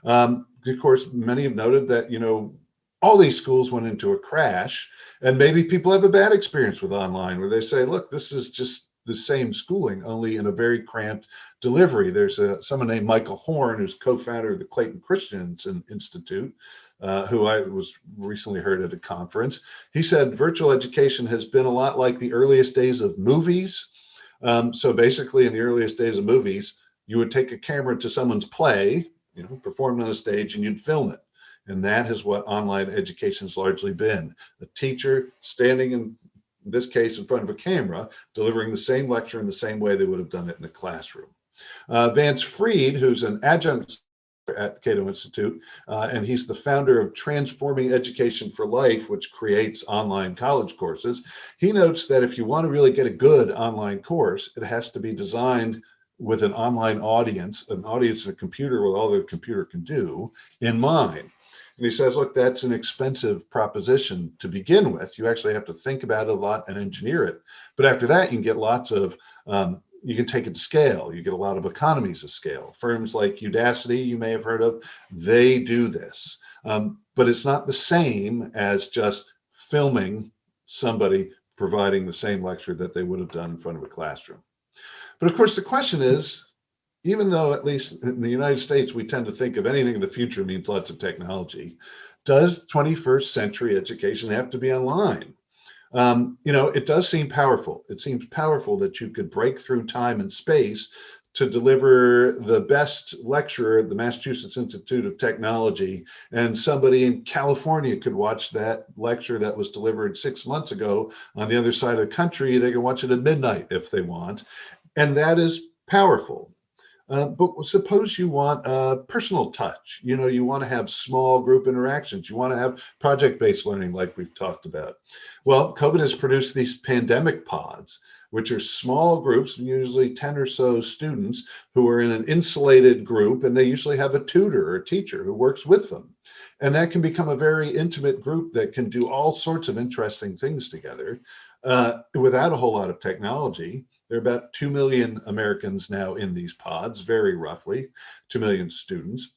Of course, many have noted that, you know, all these schools went into a crash, and maybe people have a bad experience with online where they say, look, this is just the same schooling, only in a very cramped delivery. There's someone named Michael Horn, who's co-founder of the Clayton Christensen Institute, who I was recently heard at a conference. He said virtual education has been a lot like the earliest days of movies. So basically in the earliest days of movies, you would take a camera to someone's play, you know, performed on a stage, and you'd film it. And that is what online education's largely been. A teacher standing in this case in front of a camera, delivering the same lecture in the same way they would have done it in a classroom. Vance Freed, who's an adjunct at the Cato Institute, and he's the founder of Transforming Education for Life, which creates online college courses. He notes that if you want to really get a good online course, it has to be designed with an online audience, an audience of a computer with all the computer can do in mind. And he says, look, that's an expensive proposition to begin with. You actually have to think about it a lot and engineer it. But after that, you can get lots of, you can take it to scale. You get a lot of economies of scale. Firms like Udacity, you may have heard of, they do this. But it's not the same as just filming somebody providing the same lecture that they would have done in front of a classroom. But of course, the question is, even though at least in the United States, we tend to think of anything in the future means lots of technology, does 21st century education have to be online? You know, it does seem powerful. It seems powerful that you could break through time and space to deliver the best lecturer at the Massachusetts Institute of Technology, and somebody in California could watch that lecture that was delivered 6 months ago on the other side of the country. They can watch it at midnight if they want. And that is powerful. But suppose you want a personal touch, you know, you want to have small group interactions, you want to have project-based learning like we've talked about. Well, COVID has produced these pandemic pods, which are small groups, usually 10 or so students who are in an insulated group, and they usually have a tutor or a teacher who works with them. And that can become a very intimate group that can do all sorts of interesting things together without a whole lot of technology. There are about 2 million Americans now in these pods, very roughly, 2 million students.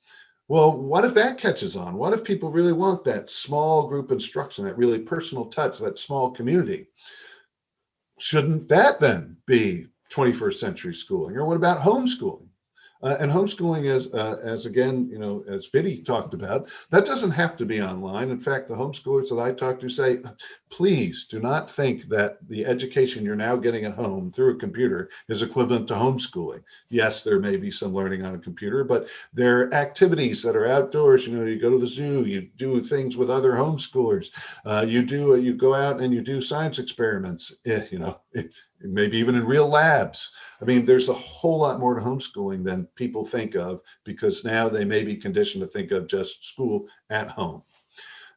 Well, what if that catches on? What if people really want that small group instruction, that really personal touch, that small community? Shouldn't that then be 21st century schooling? Or what about homeschooling? And homeschooling, as again, you know, as Vinny talked about, that doesn't have to be online. In fact, the homeschoolers that I talk to say, please do not think that the education you're now getting at home through a computer is equivalent to homeschooling. Yes, there may be some learning on a computer, but there are activities that are outdoors. You know, you go to the zoo, you do things with other homeschoolers. You go out and you do science experiments. You know, maybe even in real labs. I mean, there's a whole lot more to homeschooling than people think of, because now they may be conditioned to think of just school at home.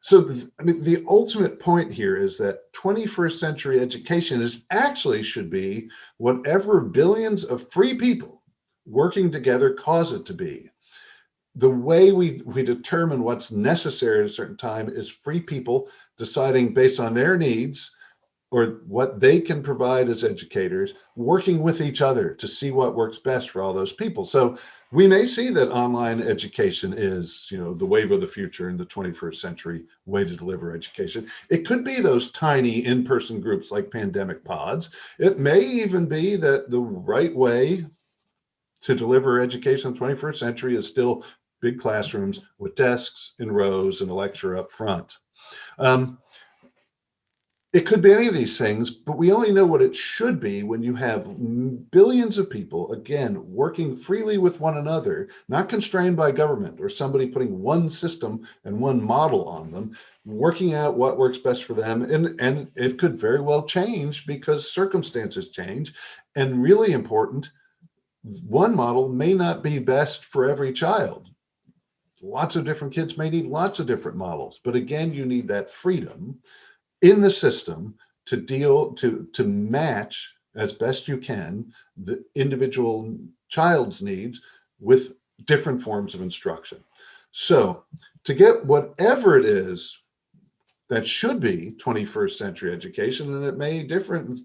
So, I mean, the ultimate point here is that 21st century education is actually should be whatever billions of free people working together cause it to be. The way we determine what's necessary at a certain time is free people deciding based on their needs or what they can provide as educators, working with each other to see what works best for all those people. So we may see that online education is, the wave of the future in the 21st century way to deliver education. It could be those tiny in-person groups like pandemic pods. It may even be that the right way to deliver education in the 21st century is still big classrooms with desks in rows and a lecturer up front. It could be any of these things, but we only know what it should be when you have billions of people, again, working freely with one another, not constrained by government or somebody putting one system and one model on them, working out what works best for them. And it could very well change because circumstances change. And really important, one model may not be best for every child. Lots of different kids may need lots of different models, but again, you need that freedom in the system to match as best you can the individual child's needs with different forms of instruction. So to get whatever it is that should be 21st century education, and it may be different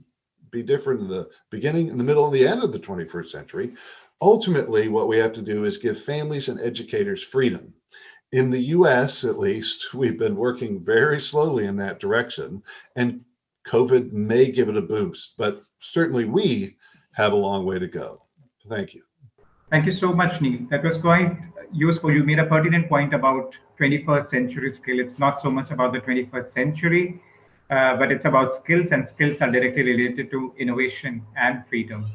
in the beginning, in the middle, and the end of the 21st century, ultimately what we have to do is give families and educators freedom. In the US, at least, we've been working very slowly in that direction, and COVID may give it a boost, but certainly we have a long way to go. Thank you.
Thank you so much, Neil. That was quite useful. You made a pertinent point about 21st century skill. It's not so much about the 21st century, but it's about skills, and skills are directly related to innovation and freedom.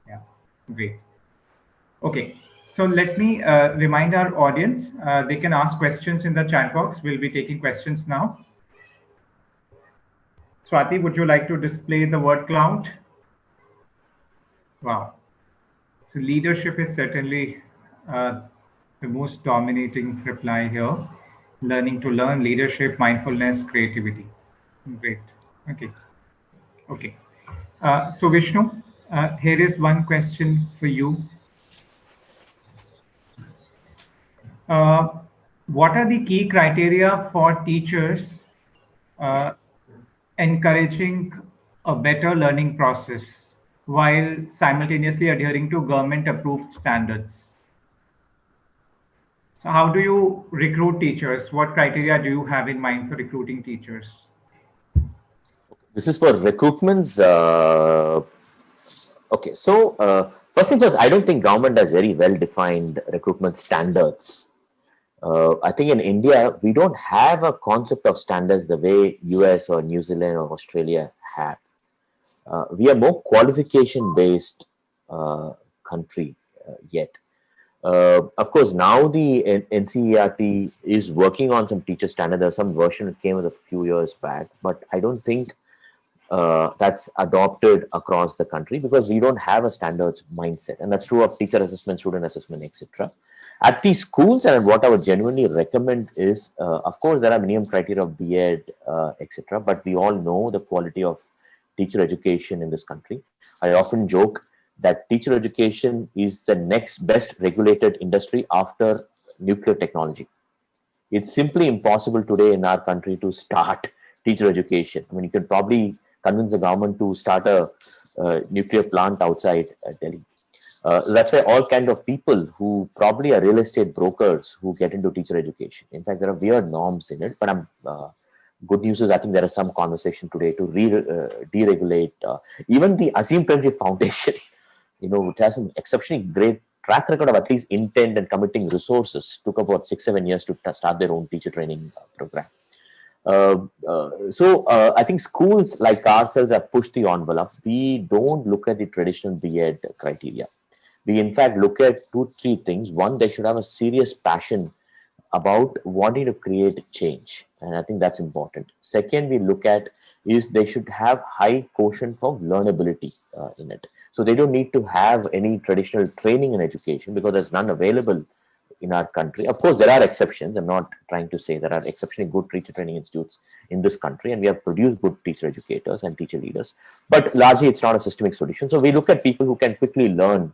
Yeah, great. Okay. So let me remind our audience, they can ask questions in the chat box. We'll be taking questions now. Swati, would you like to display the word cloud? Wow. So leadership is certainly the most dominating reply here. Learning to learn, leadership, mindfulness, creativity. Great. Okay. Okay. So Vishnu, here is one question for you. What are the key criteria for teachers encouraging a better learning process while simultaneously adhering to government approved standards? So how do you recruit teachers? What criteria do you have in mind for recruiting teachers?
This is for recruitments. Okay, so first thing first, I don't think government has very well-defined recruitment standards. I think in India, we don't have a concept of standards the way US or New Zealand or Australia have. We are more qualification-based country yet. Of course, now the NCERT is working on some teacher standard. There's some version that came a few years back, but I don't think that's adopted across the country because we don't have a standards mindset. And that's true of teacher assessment, student assessment, etc. At these schools, and what I would genuinely recommend is, of course, there are minimum criteria of B.Ed, etc. But we all know the quality of teacher education in this country. I often joke that teacher education is the next best regulated industry after nuclear technology. It's simply impossible today in our country to start teacher education. I mean, you could probably convince the government to start a nuclear plant outside Delhi. That's why all kinds of people who probably are real estate brokers who get into teacher education. In fact, there are weird norms in it, but good news is I think there is some conversation today to deregulate even the Azim Premji Foundation, which has an exceptionally great track record of at least intent and committing resources, took about 6-7 years to start their own teacher training program. So I think schools like ourselves have pushed the envelope. We don't look at the traditional B.Ed criteria. We in fact look at 2-3 things. One, they should have a serious passion about wanting to create change. And I think that's important. Second, we look at is they should have high quotient of learnability in it. So they don't need to have any traditional training in education because there's none available in our country. Of course, there are exceptions. I'm not trying to say there are exceptionally good teacher training institutes in this country, and we have produced good teacher educators and teacher leaders. But largely, it's not a systemic solution. So we look at people who can quickly learn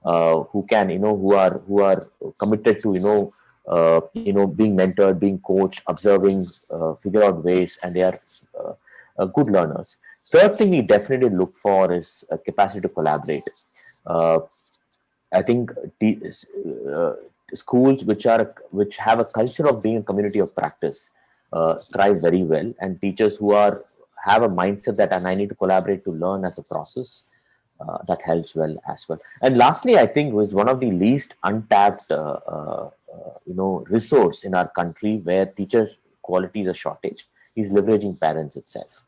who can, who are committed to, being mentored, being coached, observing, figure out ways, and they are good learners. Third thing we definitely look for is a capacity to collaborate. I think schools which have a culture of being a community of practice thrive very well, and teachers who have a mindset that I need to collaborate to learn as a process, that helps well as well. And lastly, I think was one of the least untapped resource in our country where teachers quality is a shortage is leveraging parents itself.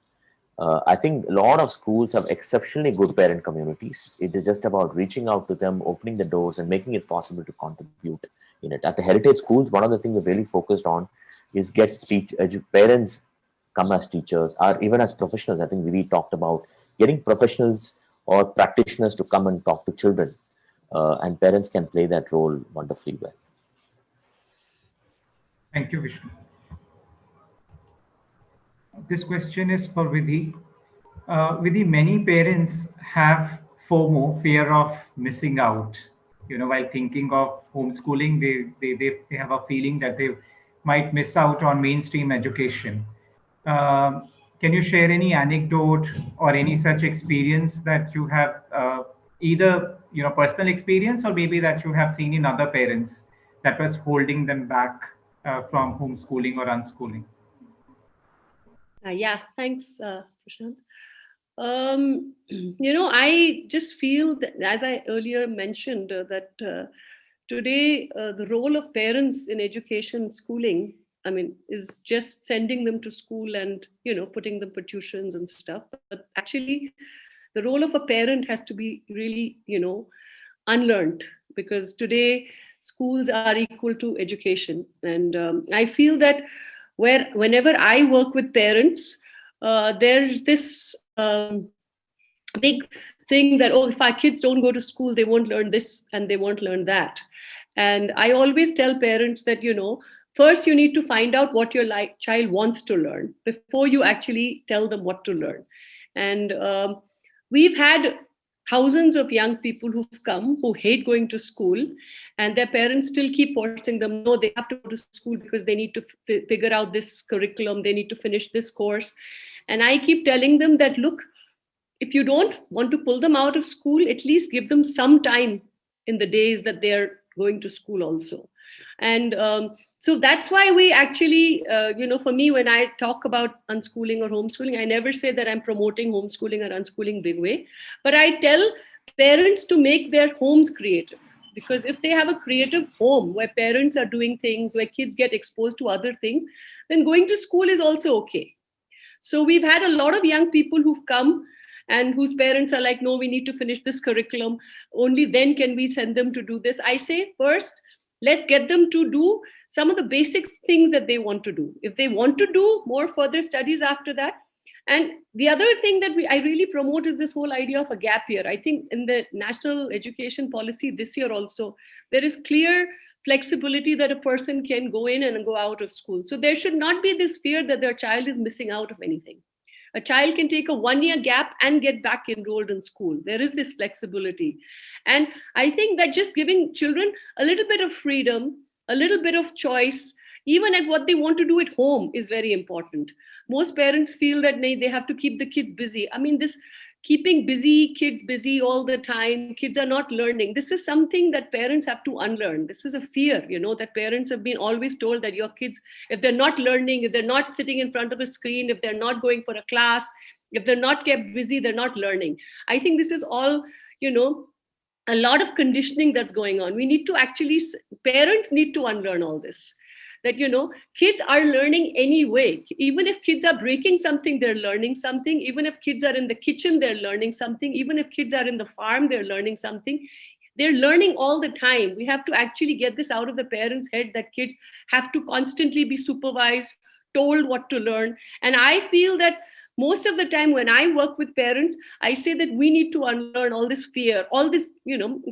I think a lot of schools have exceptionally good parent communities. It is just about reaching out to them, opening the doors, and making it possible to contribute in it. At the heritage schools, one of the things we've really focused on is get parents come as teachers or even as professionals. I think we talked about getting professionals or practitioners to come and talk to children, and parents can play that role wonderfully well.
Thank you, Vishnu. This question is for Vidhi. Vidhi, many parents have FOMO, fear of missing out. While thinking of homeschooling, they have a feeling that they might miss out on mainstream education. Can you share any anecdote or any such experience that you have, either personal experience or maybe that you have seen in other parents that was holding them back from homeschooling or unschooling?
Yeah, thanks, Prashant. I just feel that, as I earlier mentioned, that today the role of parents in education, schooling, is just sending them to school and, putting them for tuitions and stuff. But actually, the role of a parent has to be really, unlearned, because today schools are equal to education. And I feel that whenever I work with parents, there's this big thing that, if our kids don't go to school, they won't learn this and they won't learn that. And I always tell parents that, first you need to find out what your child wants to learn before you actually tell them what to learn. And we've had thousands of young people who've come who hate going to school, and their parents still keep forcing them, no, they have to go to school because they need to figure out this curriculum, they need to finish this course. And I keep telling them that, look, if you don't want to pull them out of school, at least give them some time in the days that they're going to school also. And so that's why we actually, for me, when I talk about unschooling or homeschooling, I never say that I'm promoting homeschooling or unschooling big way, but I tell parents to make their homes creative. Because if they have a creative home where parents are doing things, where kids get exposed to other things, then going to school is also okay. So we've had a lot of young people who've come and whose parents are like, no, we need to finish this curriculum. Only then can we send them to do this. I say, first, let's get them to do some of the basic things that they want to do. If they want to do more further studies after that. And the other thing that I really promote is this whole idea of a gap year. I think in the national education policy this year also, there is clear flexibility that a person can go in and go out of school. So there should not be this fear that their child is missing out of anything. A child can take a 1-year gap and get back enrolled in school. There is this flexibility. And I think that just giving children a little bit of freedom, a little bit of choice, even at what they want to do at home, is very important. Most parents feel that they have to keep the kids busy. This keeping kids busy all the time, kids are not learning. This is something that parents have to unlearn. This is a fear, that parents have been always told that your kids, if they're not learning, if they're not sitting in front of a screen, if they're not going for a class, if they're not kept busy, they're not learning. I think this is all, a lot of conditioning that's going on. Parents need to unlearn all this. That, kids are learning anyway. Even if kids are breaking something, they're learning something. Even if kids are in the kitchen, they're learning something. Even if kids are in the farm, they're learning something. They're learning all the time. We have to actually get this out of the parents' head that kids have to constantly be supervised, told what to learn. And I feel that most of the time when I work with parents, I say that we need to unlearn all this fear, all this,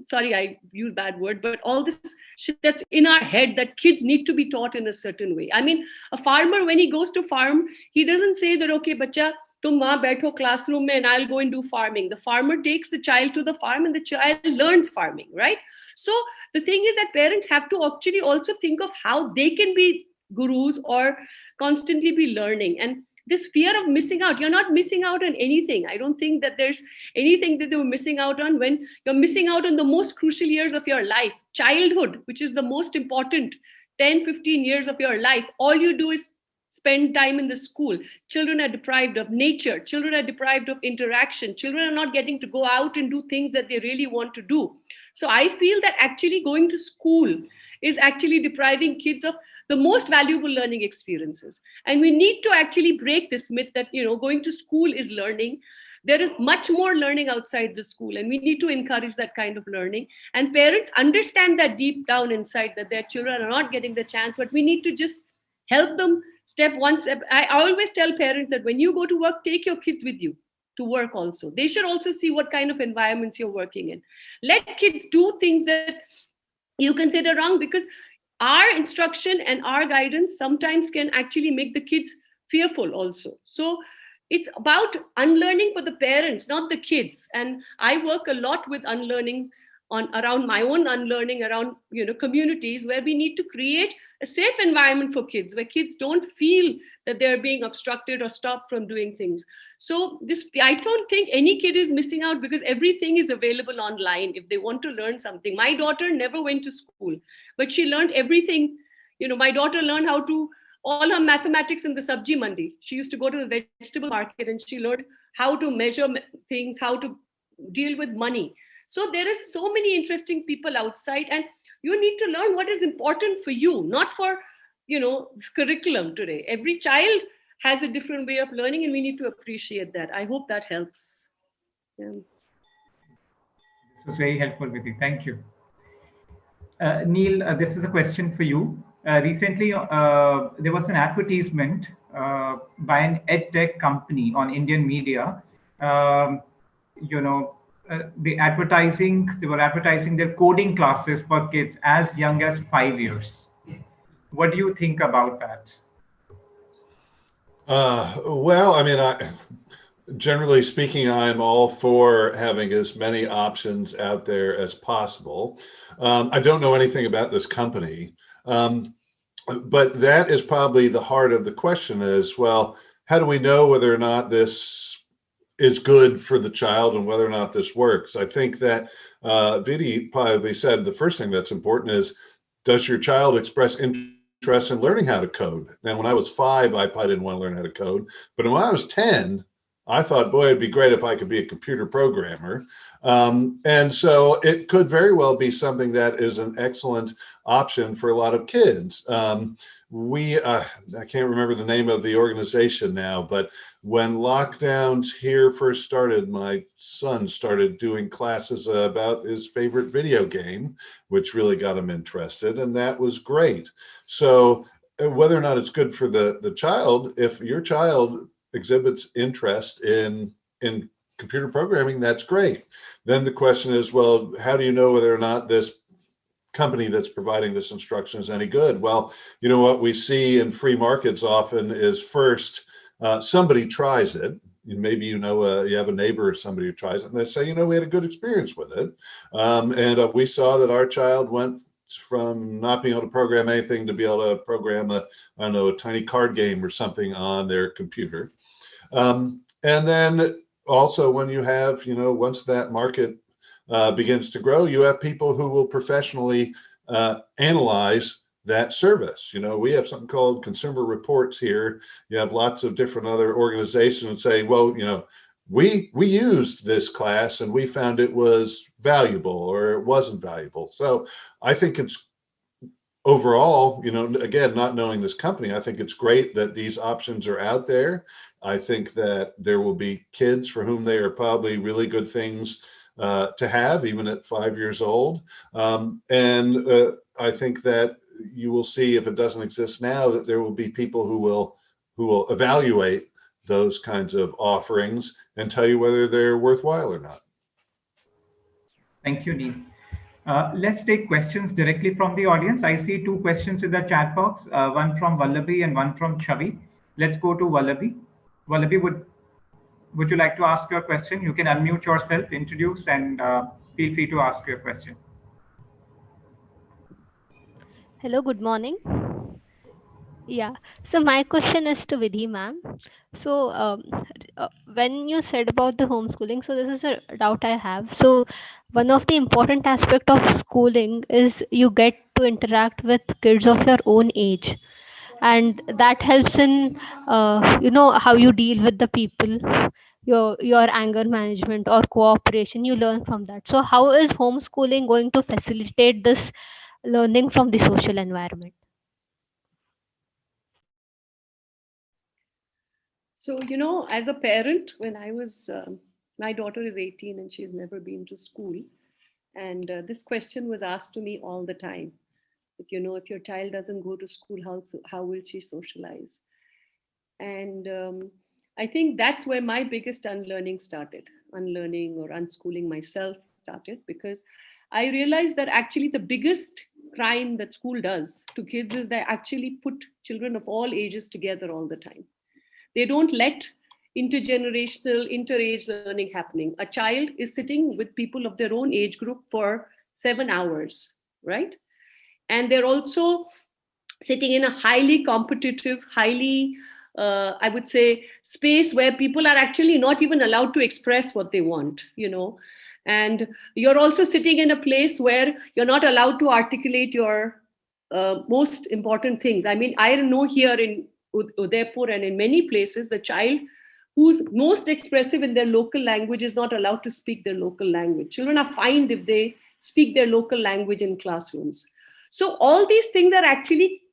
sorry, I use bad word, but all this shit that's in our head that kids need to be taught in a certain way. A farmer, when he goes to farm, he doesn't say that, okay, bacha, tum wahan baitho classroom mein and I'll go and do farming. The farmer takes the child to the farm and the child learns farming, right? So the thing is that parents have to actually also think of how they can be gurus or constantly be learning. And this fear of missing out, you're not missing out on anything. I don't think that there's anything that you're missing out on when you're missing out on the most crucial years of your life. Childhood, which is the most important 10-15 years of your life, all you do is spend time in the school. Children are deprived of nature, children are deprived of interaction, children are not getting to go out and do things that they really want to do. So I feel that actually going to school is actually depriving kids of the most valuable learning experiences. And we need to actually break this myth that, going to school is learning. There is much more learning outside the school, and we need to encourage that kind of learning. And parents understand that deep down inside that their children are not getting the chance, but we need to just help them step one step. I always tell parents that when you go to work, take your kids with you to work also. They should also see what kind of environments you're working in. Let kids do things that you consider wrong, because our instruction and our guidance sometimes can actually make the kids fearful also. So it's about unlearning for the parents, not the kids. And I work a lot with unlearning around my own unlearning around communities where we need to create a safe environment for kids, where kids don't feel that they're being obstructed or stopped from doing things. So I don't think any kid is missing out, because everything is available online if they want to learn something. My daughter never went to school, but she learned everything. My daughter learned how to all her mathematics in the sabji mandi. She used to go to the vegetable market and she learned how to measure things, how to deal with money. So there is so many interesting people outside, and you need to learn what is important for you, not for, curriculum today. Every child has a different way of learning, and we need to appreciate that. I hope that helps. Yeah.
This was very helpful, Vidhi. Thank you. Neil, this is a question for you. Recently, there was an advertisement by an edtech company on Indian media. They were advertising their coding classes for kids as young as 5 years. What do you think about that?
Well, I mean, generally speaking, I'm all for having as many options out there as possible. I don't know anything about this company, but that is probably the heart of the question is, well, how do we know whether or not this is good for the child and whether or not this works? I think that Vidhi probably said the first thing that's important is, does your child express interest in learning how to code? Now, when I was 5, I probably didn't want to learn how to code, but when I was 10, I thought, boy, it'd be great if I could be a computer programmer. And so it could very well be something that is an excellent option for a lot of kids. I can't remember the name of the organization now, but when lockdowns here first started, my son started doing classes about his favorite video game, which really got him interested, and that was great. So whether or not it's good for the child, if your child exhibits interest in computer programming, that's great. Then the question is, well, how do you know whether or not this company that's providing this instruction is any good? Well, what we see in free markets often is first somebody tries it. Maybe you have a neighbor or somebody who tries it, and they say, we had a good experience with it. And we saw that our child went from not being able to program anything to be able to program a tiny card game or something on their computer. And then also when you have, once that market begins to grow, you have people who will professionally analyze that service. We have something called Consumer Reports here. You have lots of different other organizations say, well, we used this class and we found it was valuable or it wasn't valuable. So I think it's overall, again, not knowing this company, I think it's great that these options are out there. I think that there will be kids for whom they are probably really good things to have, even at 5 years old. And I think that you will see, if it doesn't exist now, that there will be people who will evaluate those kinds of offerings and tell you whether they're worthwhile or not.
Thank you, Neil. Let's take questions directly from the audience. I see 2 questions in the chat box, one from Vallabi and one from Chavi. Let's go to Vallabi. Vallabi, would you like to ask your question? You can unmute yourself, introduce, and feel free to ask your question.
Hello, good morning. Yeah, so my question is to Vidhi ma'am. So, when you said about the homeschooling, so this is a doubt I have. So, one of the important aspect of schooling is you get to interact with kids of your own age, and that helps in, how you deal with the people, your anger management or cooperation. You learn from that. So, how is homeschooling going to facilitate this learning from the social environment?
So, as a parent, when I was, my daughter is 18 and she's never been to school. And this question was asked to me all the time. That, if your child doesn't go to school, how will she socialize? And I think that's where my biggest unlearning started. Unlearning or unschooling myself started, because I realized that actually the biggest crime that school does to kids is they actually put children of all ages together all the time. They don't let intergenerational, interage learning happening. A child is sitting with people of their own age group for 7 hours, right? And they're also sitting in a highly competitive, highly, I would say, space where people are actually not even allowed to express what they want, And you're also sitting in a place where you're not allowed to articulate your most important things. I mean, I know here in Udaipur and in many places, the child who's most expressive in their local language is not allowed to speak their local language. Children are fined if they speak their local language in classrooms. So all these things are actually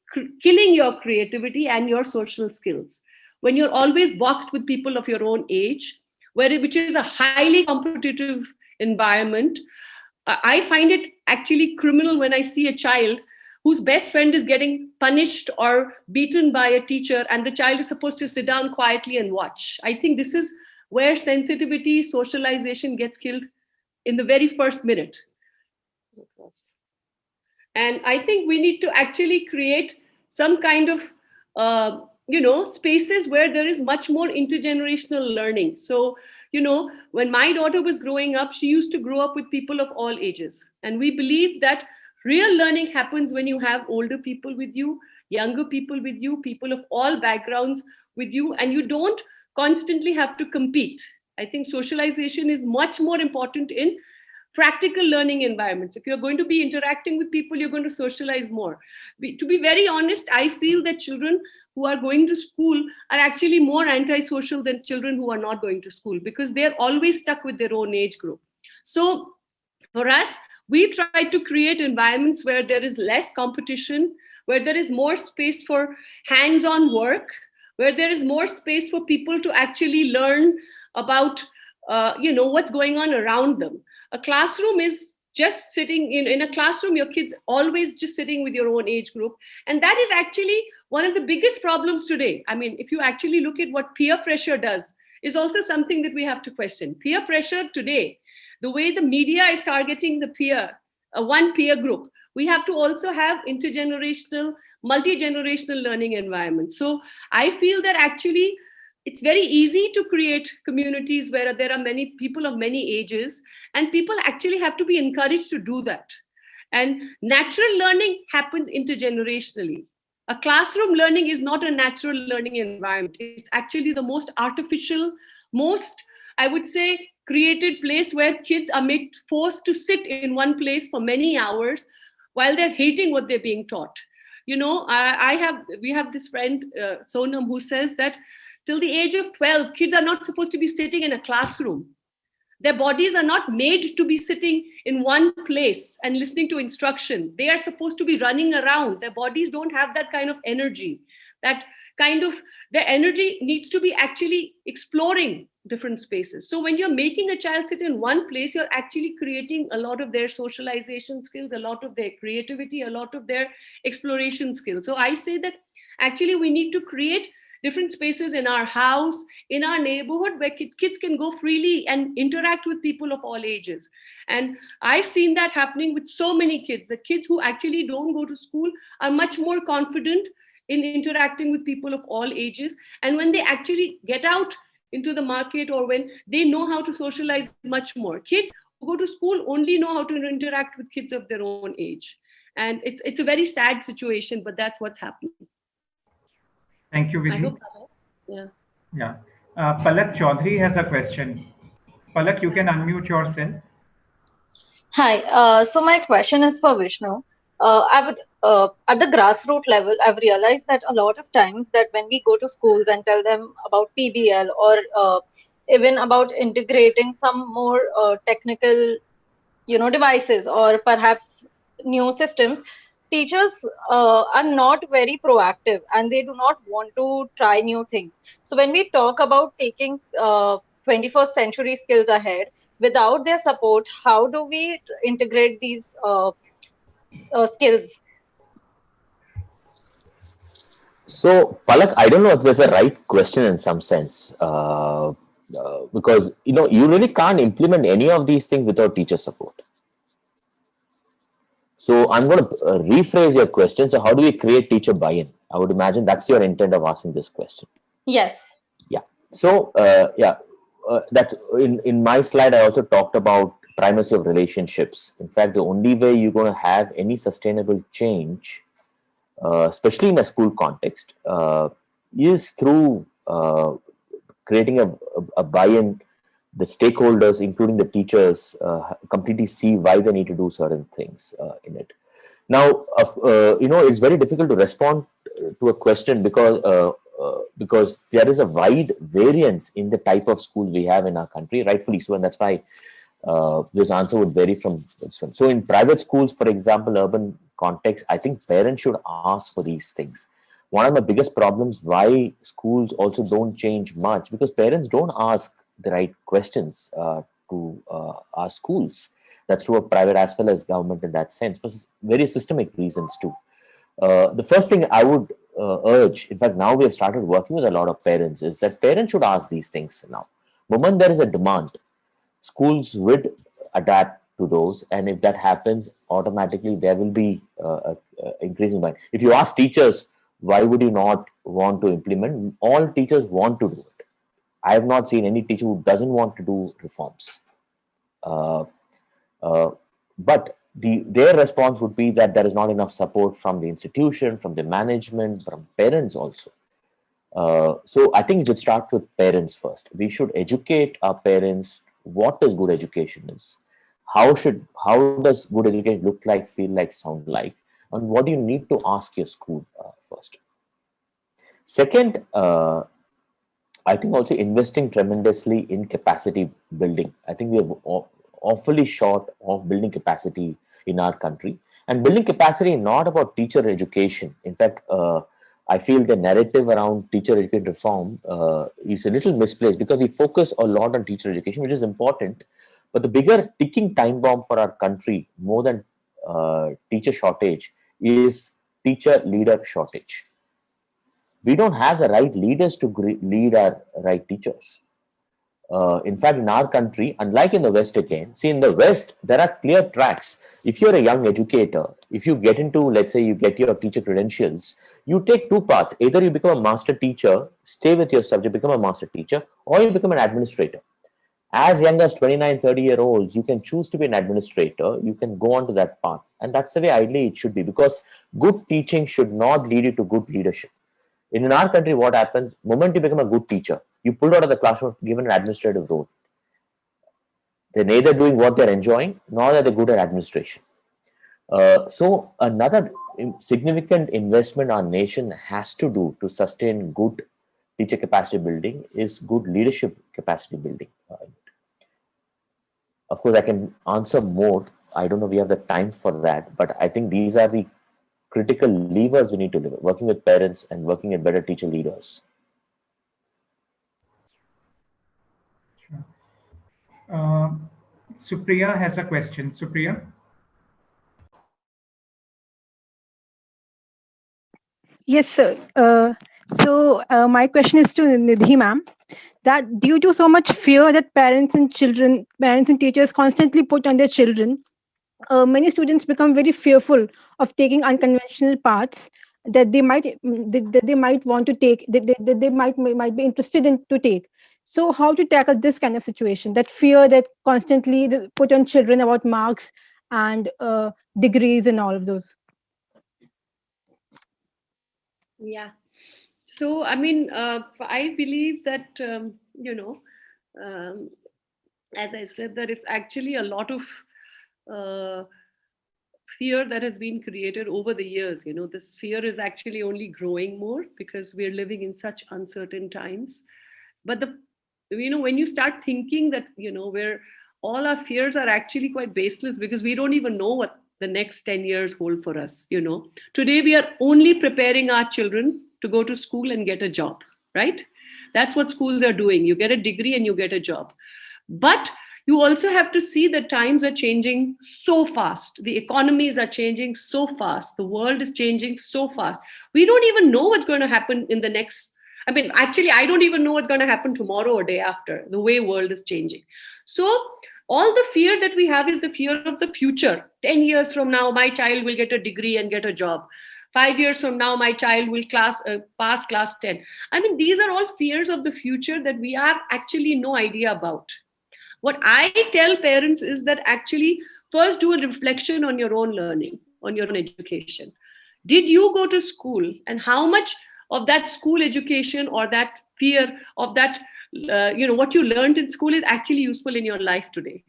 killing your creativity and your social skills. When you're always boxed with people of your own age, which is a highly competitive environment, I find it actually criminal when I see a child whose best friend is getting punished or beaten by a teacher, and the child is supposed to sit down quietly and watch. I think this is where sensitivity, socialization gets killed in the very first minute. And I think we need to actually create some kind of, spaces where there is much more intergenerational learning. So, when my daughter was growing up, she used to grow up with people of all ages. And we believe that real learning happens when you have older people with you, younger people with you, people of all backgrounds with you, and you don't constantly have to compete. I think socialization is much more important in practical learning environments. If you're going to be interacting with people, you're going to socialize more. To be very honest, I feel that children who are going to school are actually more antisocial than children who are not going to school, because they're always stuck with their own age group. So for us, we try to create environments where there is less competition, where there is more space for hands-on work, where there is more space for people to actually learn about what's going on around them. A classroom is just sitting in a classroom, your kids always just sitting with your own age group. And that is actually one of the biggest problems today. I mean, if you actually look at what peer pressure does, is also something that we have to question. Peer pressure today, the way the media is targeting the one peer group, we have to also have intergenerational, multi-generational learning environments. So I feel that actually it's very easy to create communities where there are many people of many ages, and people actually have to be encouraged to do that. And natural learning happens intergenerationally. A classroom learning is not a natural learning environment. It's actually the most artificial, most, I would say, created place where kids are forced to sit in one place for many hours while they're hating what they're being taught. We have this friend, Sonam, who says that till the age of 12, kids are not supposed to be sitting in a classroom. Their bodies are not made to be sitting in one place and listening to instruction. They are supposed to be running around. Their bodies don't have that kind of energy. Their energy needs to be actually exploring different spaces. So when you're making a child sit in one place, you're actually creating a lot of their socialization skills, a lot of their creativity, a lot of their exploration skills. So I say that actually we need to create different spaces in our house, in our neighborhood, where kids can go freely and interact with people of all ages. And I've seen that happening with so many kids. The kids who actually don't go to school are much more confident in interacting with people of all ages. And when they actually get out into the market, or when they know how to socialize much more. Kids who go to school only know how to interact with kids of their own age. And it's a very sad situation, but that's what's happening.
Thank you,
I
Vidhi.
hope that, yeah.
Yeah. Palak Chaudhary has a question. Palak, you can unmute yourself.
Hi. So my question is for Vishnu. I would, at the grassroots level, I've realized that a lot of times that when we go to schools and tell them about PBL or even about integrating some more technical, devices or perhaps new systems, teachers are not very proactive and they do not want to try new things. So when we talk about taking 21st century skills ahead, without their support, how do we integrate these skills?
So, Palak, I don't know if there's a right question in some sense, because you really can't implement any of these things without teacher support. So, I'm going to rephrase your question. So, how do we create teacher buy-in? I would imagine that's your intent of asking this question.
Yes.
Yeah. So, that in my slide, I also talked about primacy of relationships. In fact, the only way you're going to have any sustainable change, especially in a school context, is through creating a buy-in. The stakeholders, including the teachers, completely see why they need to do certain things in it. Now, it's very difficult to respond to a question because there is a wide variance in the type of schools we have in our country, rightfully so, and that's why this answer would vary from this one. So in private schools, for example, urban context, I think parents should ask for these things. One of the biggest problems why schools also don't change much, because parents don't ask the right questions to our schools. That's true of private as well as government in that sense, for various systemic reasons too. The first thing I would urge, in fact, now we have started working with a lot of parents, is that parents should ask these things now. Moment there is a demand, schools would adapt to those, and if that happens, automatically there will be increasing demand. If you ask teachers, why would you not want to implement? All teachers want to do it. I have not seen any teacher who doesn't want to do reforms. But their response would be that there is not enough support from the institution, from the management, from parents also. So I think it should start with parents first. We should educate our parents what is good education is. How does good education look like, feel like, sound like, and what do you need to ask your school first. Second, I think also investing tremendously in capacity building. I think we have awfully short of building capacity in our country, and building capacity not about teacher education. In fact, I feel the narrative around teacher education reform is a little misplaced, because we focus a lot on teacher education, which is important, but the bigger ticking time bomb for our country, more than teacher shortage, is teacher leader shortage. We don't have the right leaders to lead our right teachers. In fact, in our country, unlike in the West again, see, in the West, there are clear tracks. If you're a young educator, if you get into, let's say you get your teacher credentials, you take two paths. Either you become a master teacher, stay with your subject, become a master teacher, or you become an administrator. As young as 29, 30-year-olds, you can choose to be an administrator. You can go on to that path. And that's the way ideally it should be, because good teaching should not lead you to good leadership. In our country, what happens, the moment you become a good teacher, you pulled out of the classroom, given an administrative role. They're neither doing what they're enjoying, nor are they good at administration. So another significant investment our nation has to do to sustain good teacher capacity building is good leadership capacity building. Of course, I can answer more. I don't know if we have the time for that, but I think these are the critical levers we need to live, working with parents and working with better teacher leaders.
Sure. Supriya has a question. Supriya?
Yes, sir. So my question is to Nidhi ma'am, that due to so much fear that parents and teachers constantly put on their children, many students become very fearful of taking unconventional paths that they might want to take, that they might be interested in to take. So how to tackle this kind of situation, that fear that constantly put on children about marks and degrees and all of those?
Yeah. So, I mean, I believe that, um, as I said, that it's actually a lot of fear that has been created over the years. This fear is actually only growing more because we're living in such uncertain times. But when you start thinking that, where all our fears are actually quite baseless, because we don't even know what the next 10 years hold for us. Today we are only preparing our children to go to school and get a job, right? That's what schools are doing. You get a degree and you get a job. But you also have to see that times are changing so fast. The economies are changing so fast. The world is changing so fast. We don't even know what's going to happen in the next. Actually, I don't even know what's going to happen tomorrow or day after, the way world is changing. So all the fear that we have is the fear of the future. 10 years from now, my child will get a degree and get a job. 5 years from now, my child will pass class 10. These are all fears of the future that we have actually no idea about. What I tell parents is that actually first do a reflection on your own learning, on your own education. Did you go to school, and how much of that school education or that fear of that, what you learned in school is actually useful in your life today?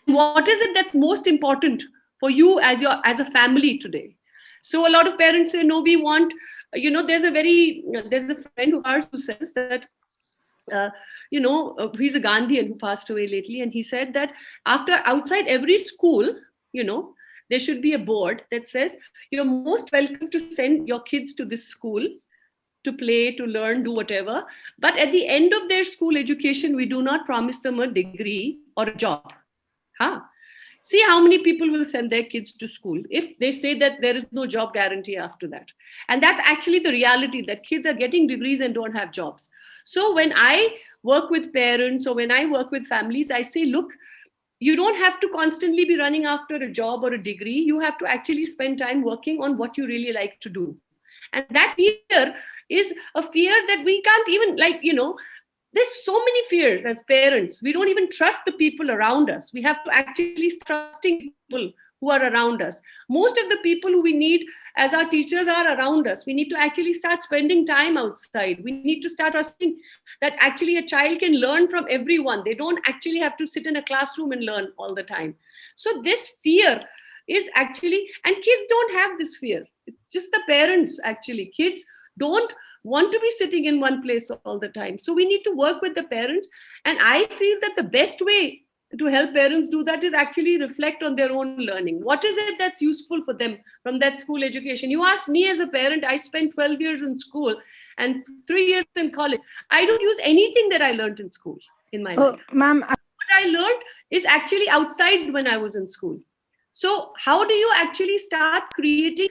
What is it that's most important for you as a family today? So a lot of parents say, no, we want, there's a friend of ours who says that, he's a Gandhian who passed away lately, and he said that outside every school, there should be a board that says, you're most welcome to send your kids to this school to play, to learn, do whatever. But at the end of their school education, we do not promise them a degree or a job. See how many people will send their kids to school if they say that there is no job guarantee after that. And that's actually the reality, that kids are getting degrees and don't have jobs. So when I work with parents or when I work with families, I say, look, you don't have to constantly be running after a job or a degree. You have to actually spend time working on what you really like to do. And that fear is a fear that we can't even, there's so many fears as parents. We don't even trust the people around us. We have to actually trusting people who are around us. Most of the people who we need as our teachers are around us. We need to actually start spending time outside. We need to start trusting that actually a child can learn from everyone. They don't actually have to sit in a classroom and learn all the time. So this fear is actually, and kids don't have this fear. It's just the parents actually. Kids don't want to be sitting in one place all the time. So we need to work with the parents. And I feel that the best way to help parents do that is actually reflect on their own learning. What is it that's useful for them from that school education? You ask me as a parent, I spent 12 years in school and 3 years in college. I don't use anything that I learned in school in my life.
Ma'am,
what I learned is actually outside when I was in school. So how do you actually start creating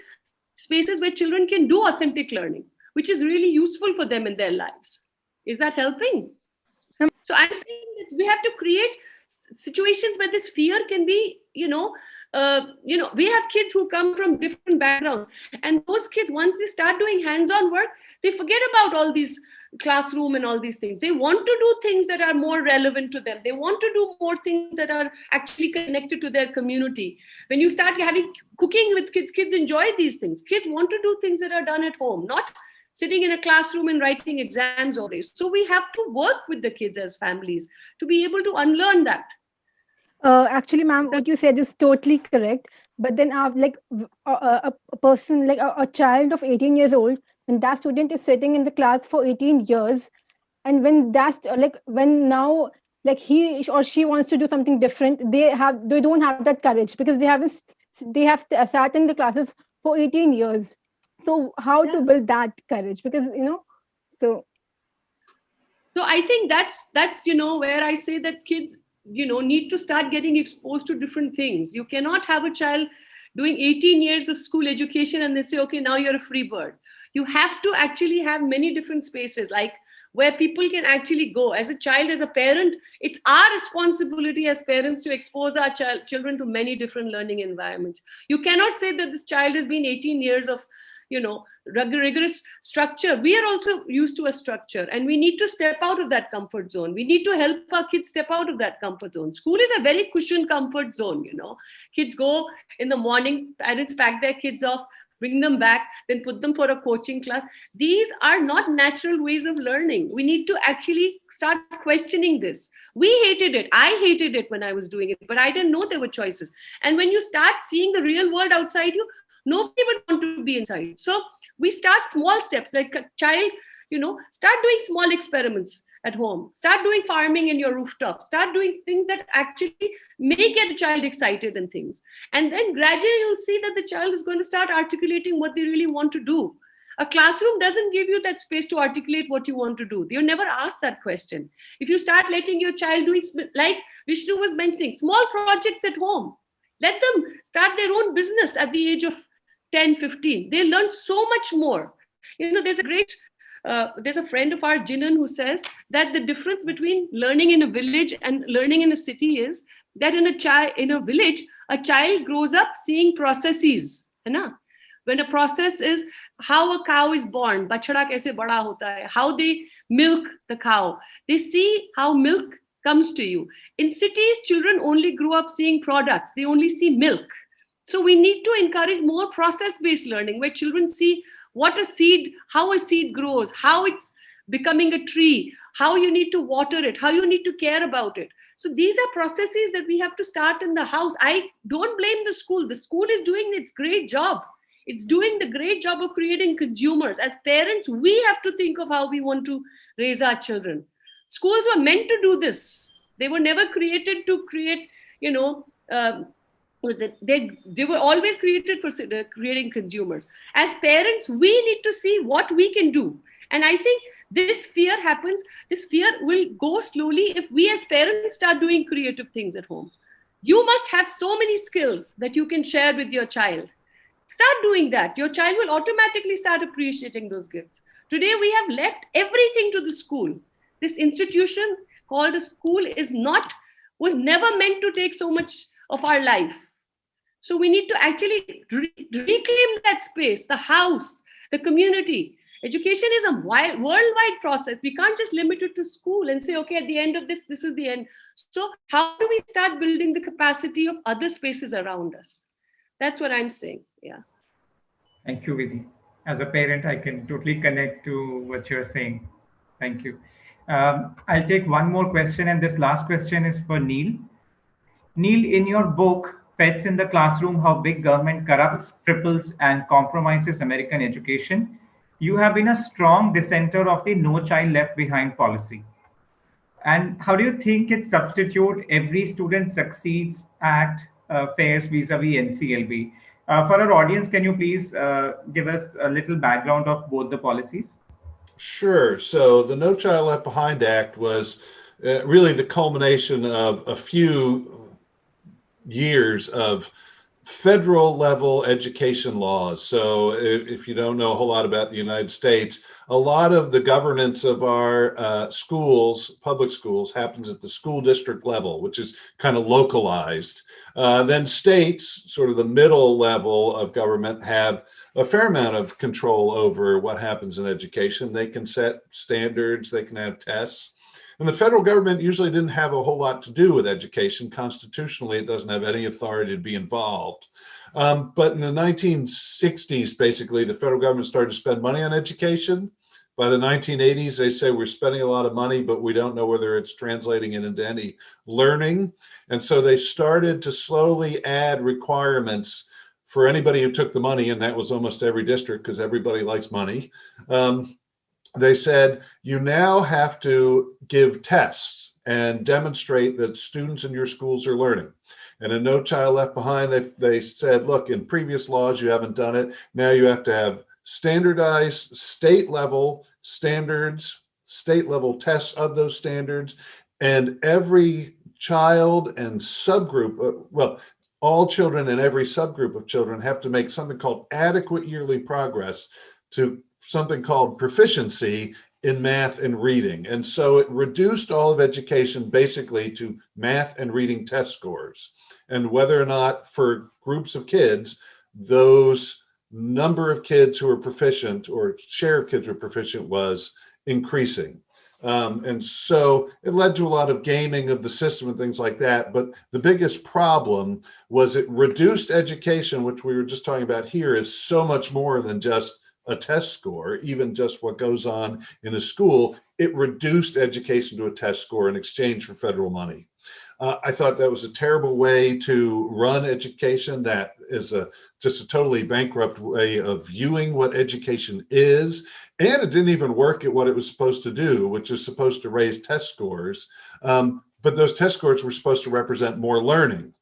spaces where children can do authentic learning, which is really useful for them in their lives? Is that helping? So I'm saying that we have to create situations where this fear can be, we have kids who come from different backgrounds, and those kids, once they start doing hands-on work, they forget about all these classroom and all these things. They want to do things that are more relevant to them. They want to do more things that are actually connected to their community. When you start having cooking with kids enjoy these things. Kids want to do things that are done at home, not sitting in a classroom and writing exams all day. So we have to work with the kids as families to be able to unlearn that.
Actually, ma'am, what you said is totally correct. But then a person, like a child of 18 years old, when that student is sitting in the class for 18 years, and when he or she wants to do something different, they don't have that courage because they have sat in the classes for 18 years. So how to build that courage? Because so
I think that's where I say that kids need to start getting exposed to different things. You cannot have a child doing 18 years of school education and they say, okay, now you're a free bird. You have to actually have many different spaces, like where people can actually go. As a child, as a parent, it's our responsibility as parents to expose our children to many different learning environments. You cannot say that this child has been 18 years of rigorous structure. We are also used to a structure, and we need to step out of that comfort zone. We need to help our kids step out of that comfort zone. School is a very cushioned comfort zone. Kids go in the morning, parents pack their kids off, bring them back, then put them for a coaching class. These are not natural ways of learning. We need to actually start questioning this. We hated it. I hated it when I was doing it, but I didn't know there were choices. And when you start seeing the real world outside you, nobody would want to be inside. So we start small steps, like a child, start doing small experiments at home, start doing farming in your rooftop, start doing things that actually may get the child excited and things. And then gradually you'll see that the child is going to start articulating what they really want to do. A classroom doesn't give you that space to articulate what you want to do. You're never asked that question. If you start letting your child doing, like Vishnu was mentioning, small projects at home, let them start their own business at the age of 10, 15. They learn so much more. There's a friend of ours, Jinan, who says that the difference between learning in a village and learning in a city is that in a village, a child grows up seeing processes. When a process is how a cow is born, bachda kaise bada hota hai, how they milk the cow. They see how milk comes to you. In cities, children only grow up seeing products. They only see milk. So we need to encourage more process-based learning where children see what a seed, how a seed grows, how it's becoming a tree, how you need to water it, how you need to care about it. So these are processes that we have to start in the house. I don't blame the school. The school is doing its great job. It's doing the great job of creating consumers. As parents, we have to think of how we want to raise our children. Schools were meant to do this. They were never created to create, they were always created for creating consumers. As parents, we need to see what we can do. And I think this fear will go slowly if we as parents start doing creative things at home. You must have so many skills that you can share with your child. Start doing that. Your child will automatically start appreciating those gifts. Today, we have left everything to the school. This institution called a school was never meant to take so much of our life. So we need to actually reclaim that space, the house, the community. Education is a worldwide process. We can't just limit it to school and say, okay, at the end of this is the end. So how do we start building the capacity of other spaces around us? That's what I'm saying. Yeah.
Thank you, Vidhi. As a parent, I can totally connect to what you're saying. Thank you. I'll take one more question, and this last question is for Neil. Neil, in your book, Pets in the Classroom, How Big Government Corrupts, Cripples, and Compromises American Education, you have been a strong dissenter of the No Child Left Behind policy. And how do you think it substitutes Every Student Succeeds Act fares vis-a-vis NCLB? For our audience, can you please give us a little background of both the policies?
Sure. So the No Child Left Behind Act was really the culmination of a few years of federal level education laws. So if you don't know a whole lot about the United States, a lot of the governance of our schools, public schools, happens at the school district level, which is kind of localized. Then states, sort of the middle level of government, have a fair amount of control over what happens in education. They can set standards, they can have tests. And the federal government usually didn't have a whole lot to do with education. Constitutionally, it doesn't have any authority to be involved. But in the 1960s, basically, the federal government started to spend money on education. By the 1980s, they say we're spending a lot of money, but we don't know whether it's translating it into any learning. And so they started to slowly add requirements for anybody who took the money, and that was almost every district because everybody likes money. They said, you now have to give tests and demonstrate that students in your schools are learning. And in No Child Left Behind, they said, look, in previous laws, you haven't done it. Now you have to have standardized state level standards, state level tests of those standards. And every child and subgroup, all children and every subgroup of children have to make something called adequate yearly progress to something called proficiency in math and reading. And so it reduced all of education basically to math and reading test scores. And whether or not for groups of kids, those number of kids who were proficient, or share of kids who were proficient, was increasing. And so it led to a lot of gaming of the system and things like that. But the biggest problem was it reduced education, which we were just talking about here, is so much more than just a test score, even just what goes on in a school. It reduced education to a test score in exchange for federal money. I thought that was a terrible way to run education. That is just a totally bankrupt way of viewing what education is. And it didn't even work at what it was supposed to do, which is supposed to raise test scores. But those test scores were supposed to represent more learning.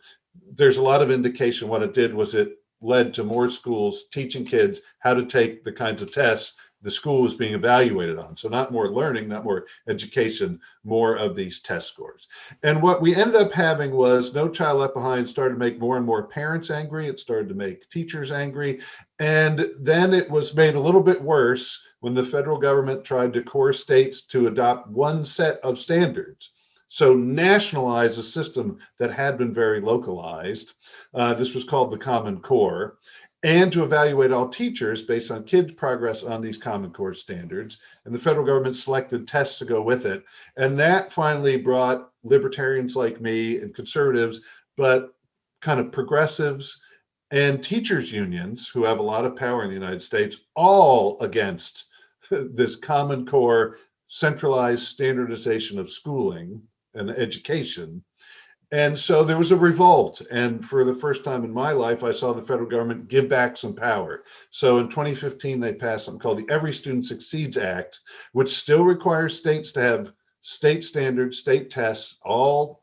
There's a lot of indication what it did was it led to more schools teaching kids how to take the kinds of tests the school was being evaluated on. So not more learning, not more education, more of these test scores. And what we ended up having was No Child Left Behind started to make more and more parents angry. It started to make teachers angry. And then it was made a little bit worse when the federal government tried to coerce states to adopt one set of standards. So nationalize a system that had been very localized. This was called the Common Core. And to evaluate all teachers based on kids' progress on these Common Core standards. And the federal government selected tests to go with it. And that finally brought libertarians like me and conservatives, but kind of progressives and teachers unions, who have a lot of power in the United States, all against this Common Core centralized standardization of schooling and education. And so there was a revolt. And for the first time in my life, I saw the federal government give back some power. So in 2015, they passed something called the Every Student Succeeds Act, which still requires states to have state standards, state tests, all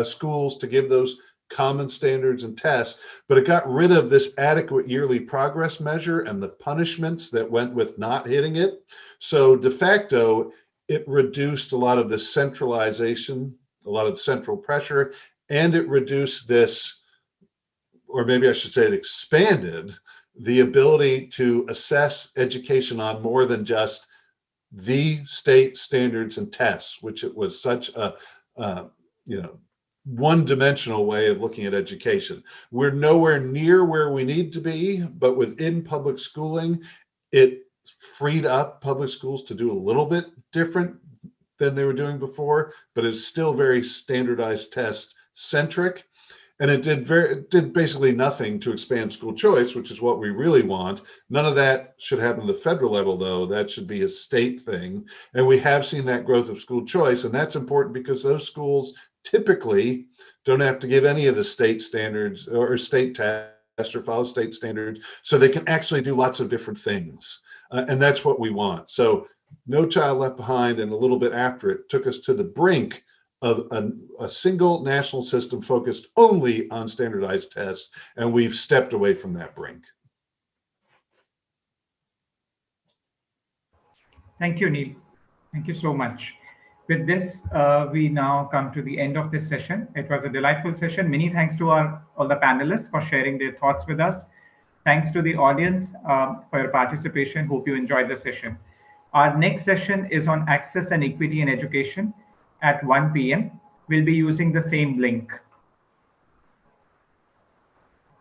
schools to give those common standards and tests. But it got rid of this adequate yearly progress measure and the punishments that went with not hitting it. So de facto, it reduced a lot of the centralization, a lot of central pressure, and it reduced this, or maybe I should say it expanded the ability to assess education on more than just the state standards and tests, which it was such a, one-dimensional way of looking at education. We're nowhere near where we need to be, but within public schooling, it freed up public schools to do a little bit different than they were doing before, but it's still very standardized test centric. And it did basically nothing to expand school choice, which is what we really want. None of that should happen at the federal level, though. That should be a state thing. And we have seen that growth of school choice. And that's important because those schools typically don't have to give any of the state standards or state tests or follow state standards. So they can actually do lots of different things. And that's what we want. So No Child Left Behind, and a little bit after it, took us to the brink of a single national system focused only on standardized tests, and we've stepped away from that brink.
Thank you, Neil. Thank you so much. With this, we now come to the end of this session. It was a delightful session. Many thanks to all the panelists for sharing their thoughts with us. Thanks to the audience for your participation. Hope you enjoyed the session. Our next session is on access and equity in education at 1 p.m. We'll be using the same link.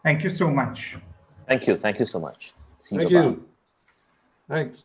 Thank you so much.
Thank you. Thank you so much.
Thank you. Thanks.